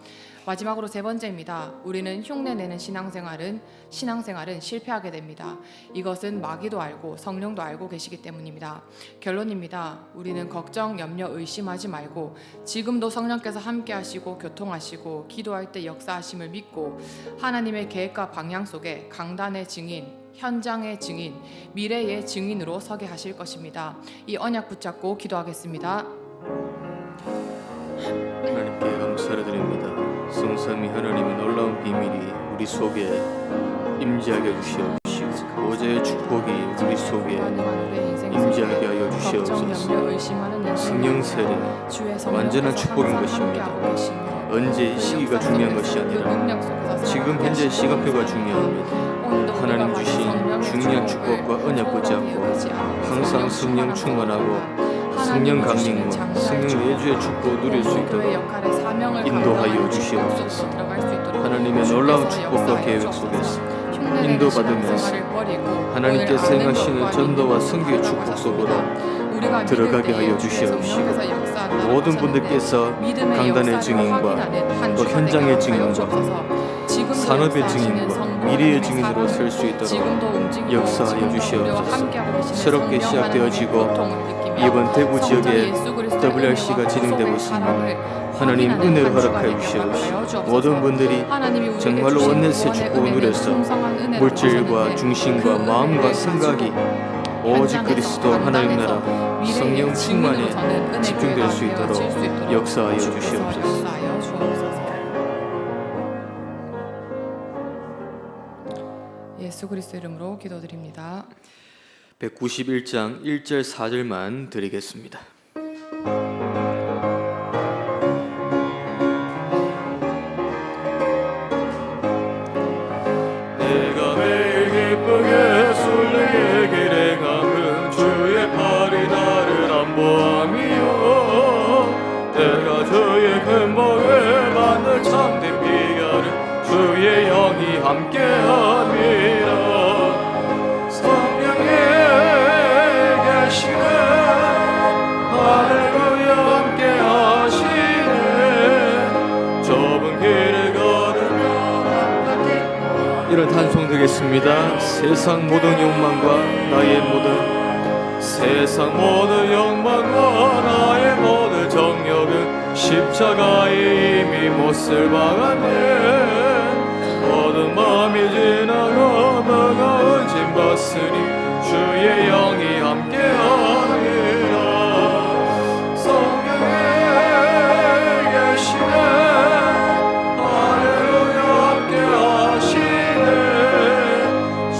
마지막으로 세 번째입니다. 우리는 흉내내는 신앙생활은 실패하게 됩니다. 이것은 마귀도 알고 성령도 알고 계시기 때문입니다. 결론입니다. 우리는 걱정, 염려, 의심하지 말고 지금도 성령께서 함께 하시고 교통하시고 기도할 때 역사하심을 믿고 하나님의 계획과 방향 속에 강단의 증인, 현장의 증인, 미래의 증인으로 서게 하실 것입니다. 이 언약 붙잡고 기도하겠습니다. 하나님께 감사를 드립니다. 성삼위 하나님의 놀라운 비밀이 우리 속에 임재하게 주시옵시고 보좌의 축복이 우리 속에 임재하게 하여 주시옵소서. 성령 세례 완전한 축복인 것입니다. 언제 시기가 중요한 것이 아니라 지금 현재 시간표가 중요합니다. 하나님 주신 중요한 축복과 언약 붙잡고 항상 성령 충만하고 성령 강림과 성령 내주의 축복 누릴 수 있도록 인도하여 주시옵소서. 하나님의 놀라운 축복과 계획 속에서 인도받으면서 하나님께서 행하시는 전도와 선교의 축복 속으로 들어가게 하여 주시옵시고 모든 분들께서 강단의 증인과 또 현장의 증인과 산업의 증인과 미래의 증인으로 설 수 있도록 역사하여 주시옵소서. 새롭게 시작되어지고 이번 대구 지역에 WRC가 진행되고 있습니다. 하나님 은혜를 허락하여 주시옵시고 모든 분들이 정말로 원내스의 축복을 누려서 물질과 중심과 마음과 생각이 오직 그리스도 하나님 나라 성령 충만에 집중될 수 있도록 역사하여 주시옵소서. 예수 그리스도 이름으로 기도드립니다. 191장 1절 4절만 드리겠습니다. 내가 매일 기쁘게 순례의 길에 가면 주의 팔이 나를 안보함이요 내가 주의 근복을 받는 참된 비결은 주의 영이 함께함이라 성령이 계시네 할렐루야 함께 하시네 좁은 길을 걸으며 이런 찬송 드리겠습니다. 세상 모든 욕망과 나의 모든 세상 모든 욕망과 나의 모든 정욕은 십자가에 이미 못을 박았네 모든 마음이 지나가 너가 짐 받으니 주의 영이 함께하리라 성령이 계시네 할렐루야 함께하시네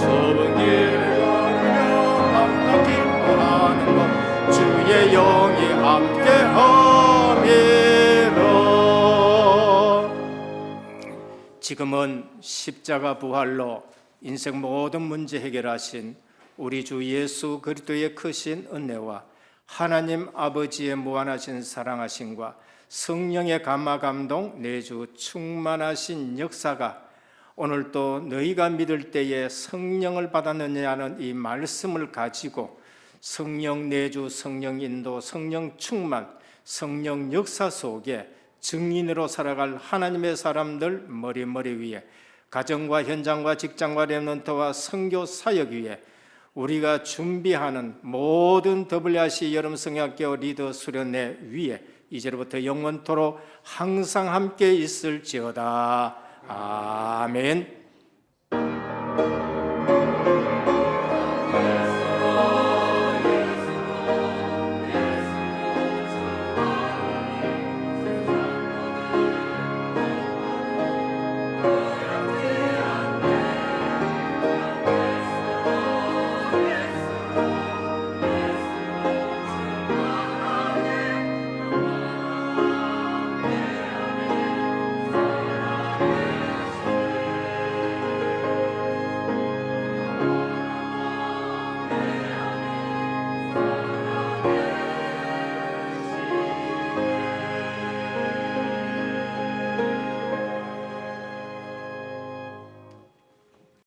좁은 길을 걸으며 맘과 기뻐하는 것 주의 영이 함께함이라. 지금은 십자가 부활로 인생 모든 문제 해결하신 우리 주 예수 그리스도의 크신 은혜와 하나님 아버지의 무한하신 사랑하심과 성령의 감화 감동 내주 충만하신 역사가 오늘 또 너희가 믿을 때에 성령을 받았느냐는 이 말씀을 가지고 성령 내주, 성령 인도, 성령 충만, 성령 역사 속에 증인으로 살아갈 하나님의 사람들 머리 위에 가정과 현장과 직장과 렘넌트와 선교 사역 위에 우리가 준비하는 모든 WRC 여름 성약교 리더 수련회 위에 이제로부터 영원토록 항상 함께 있을지어다. 아멘.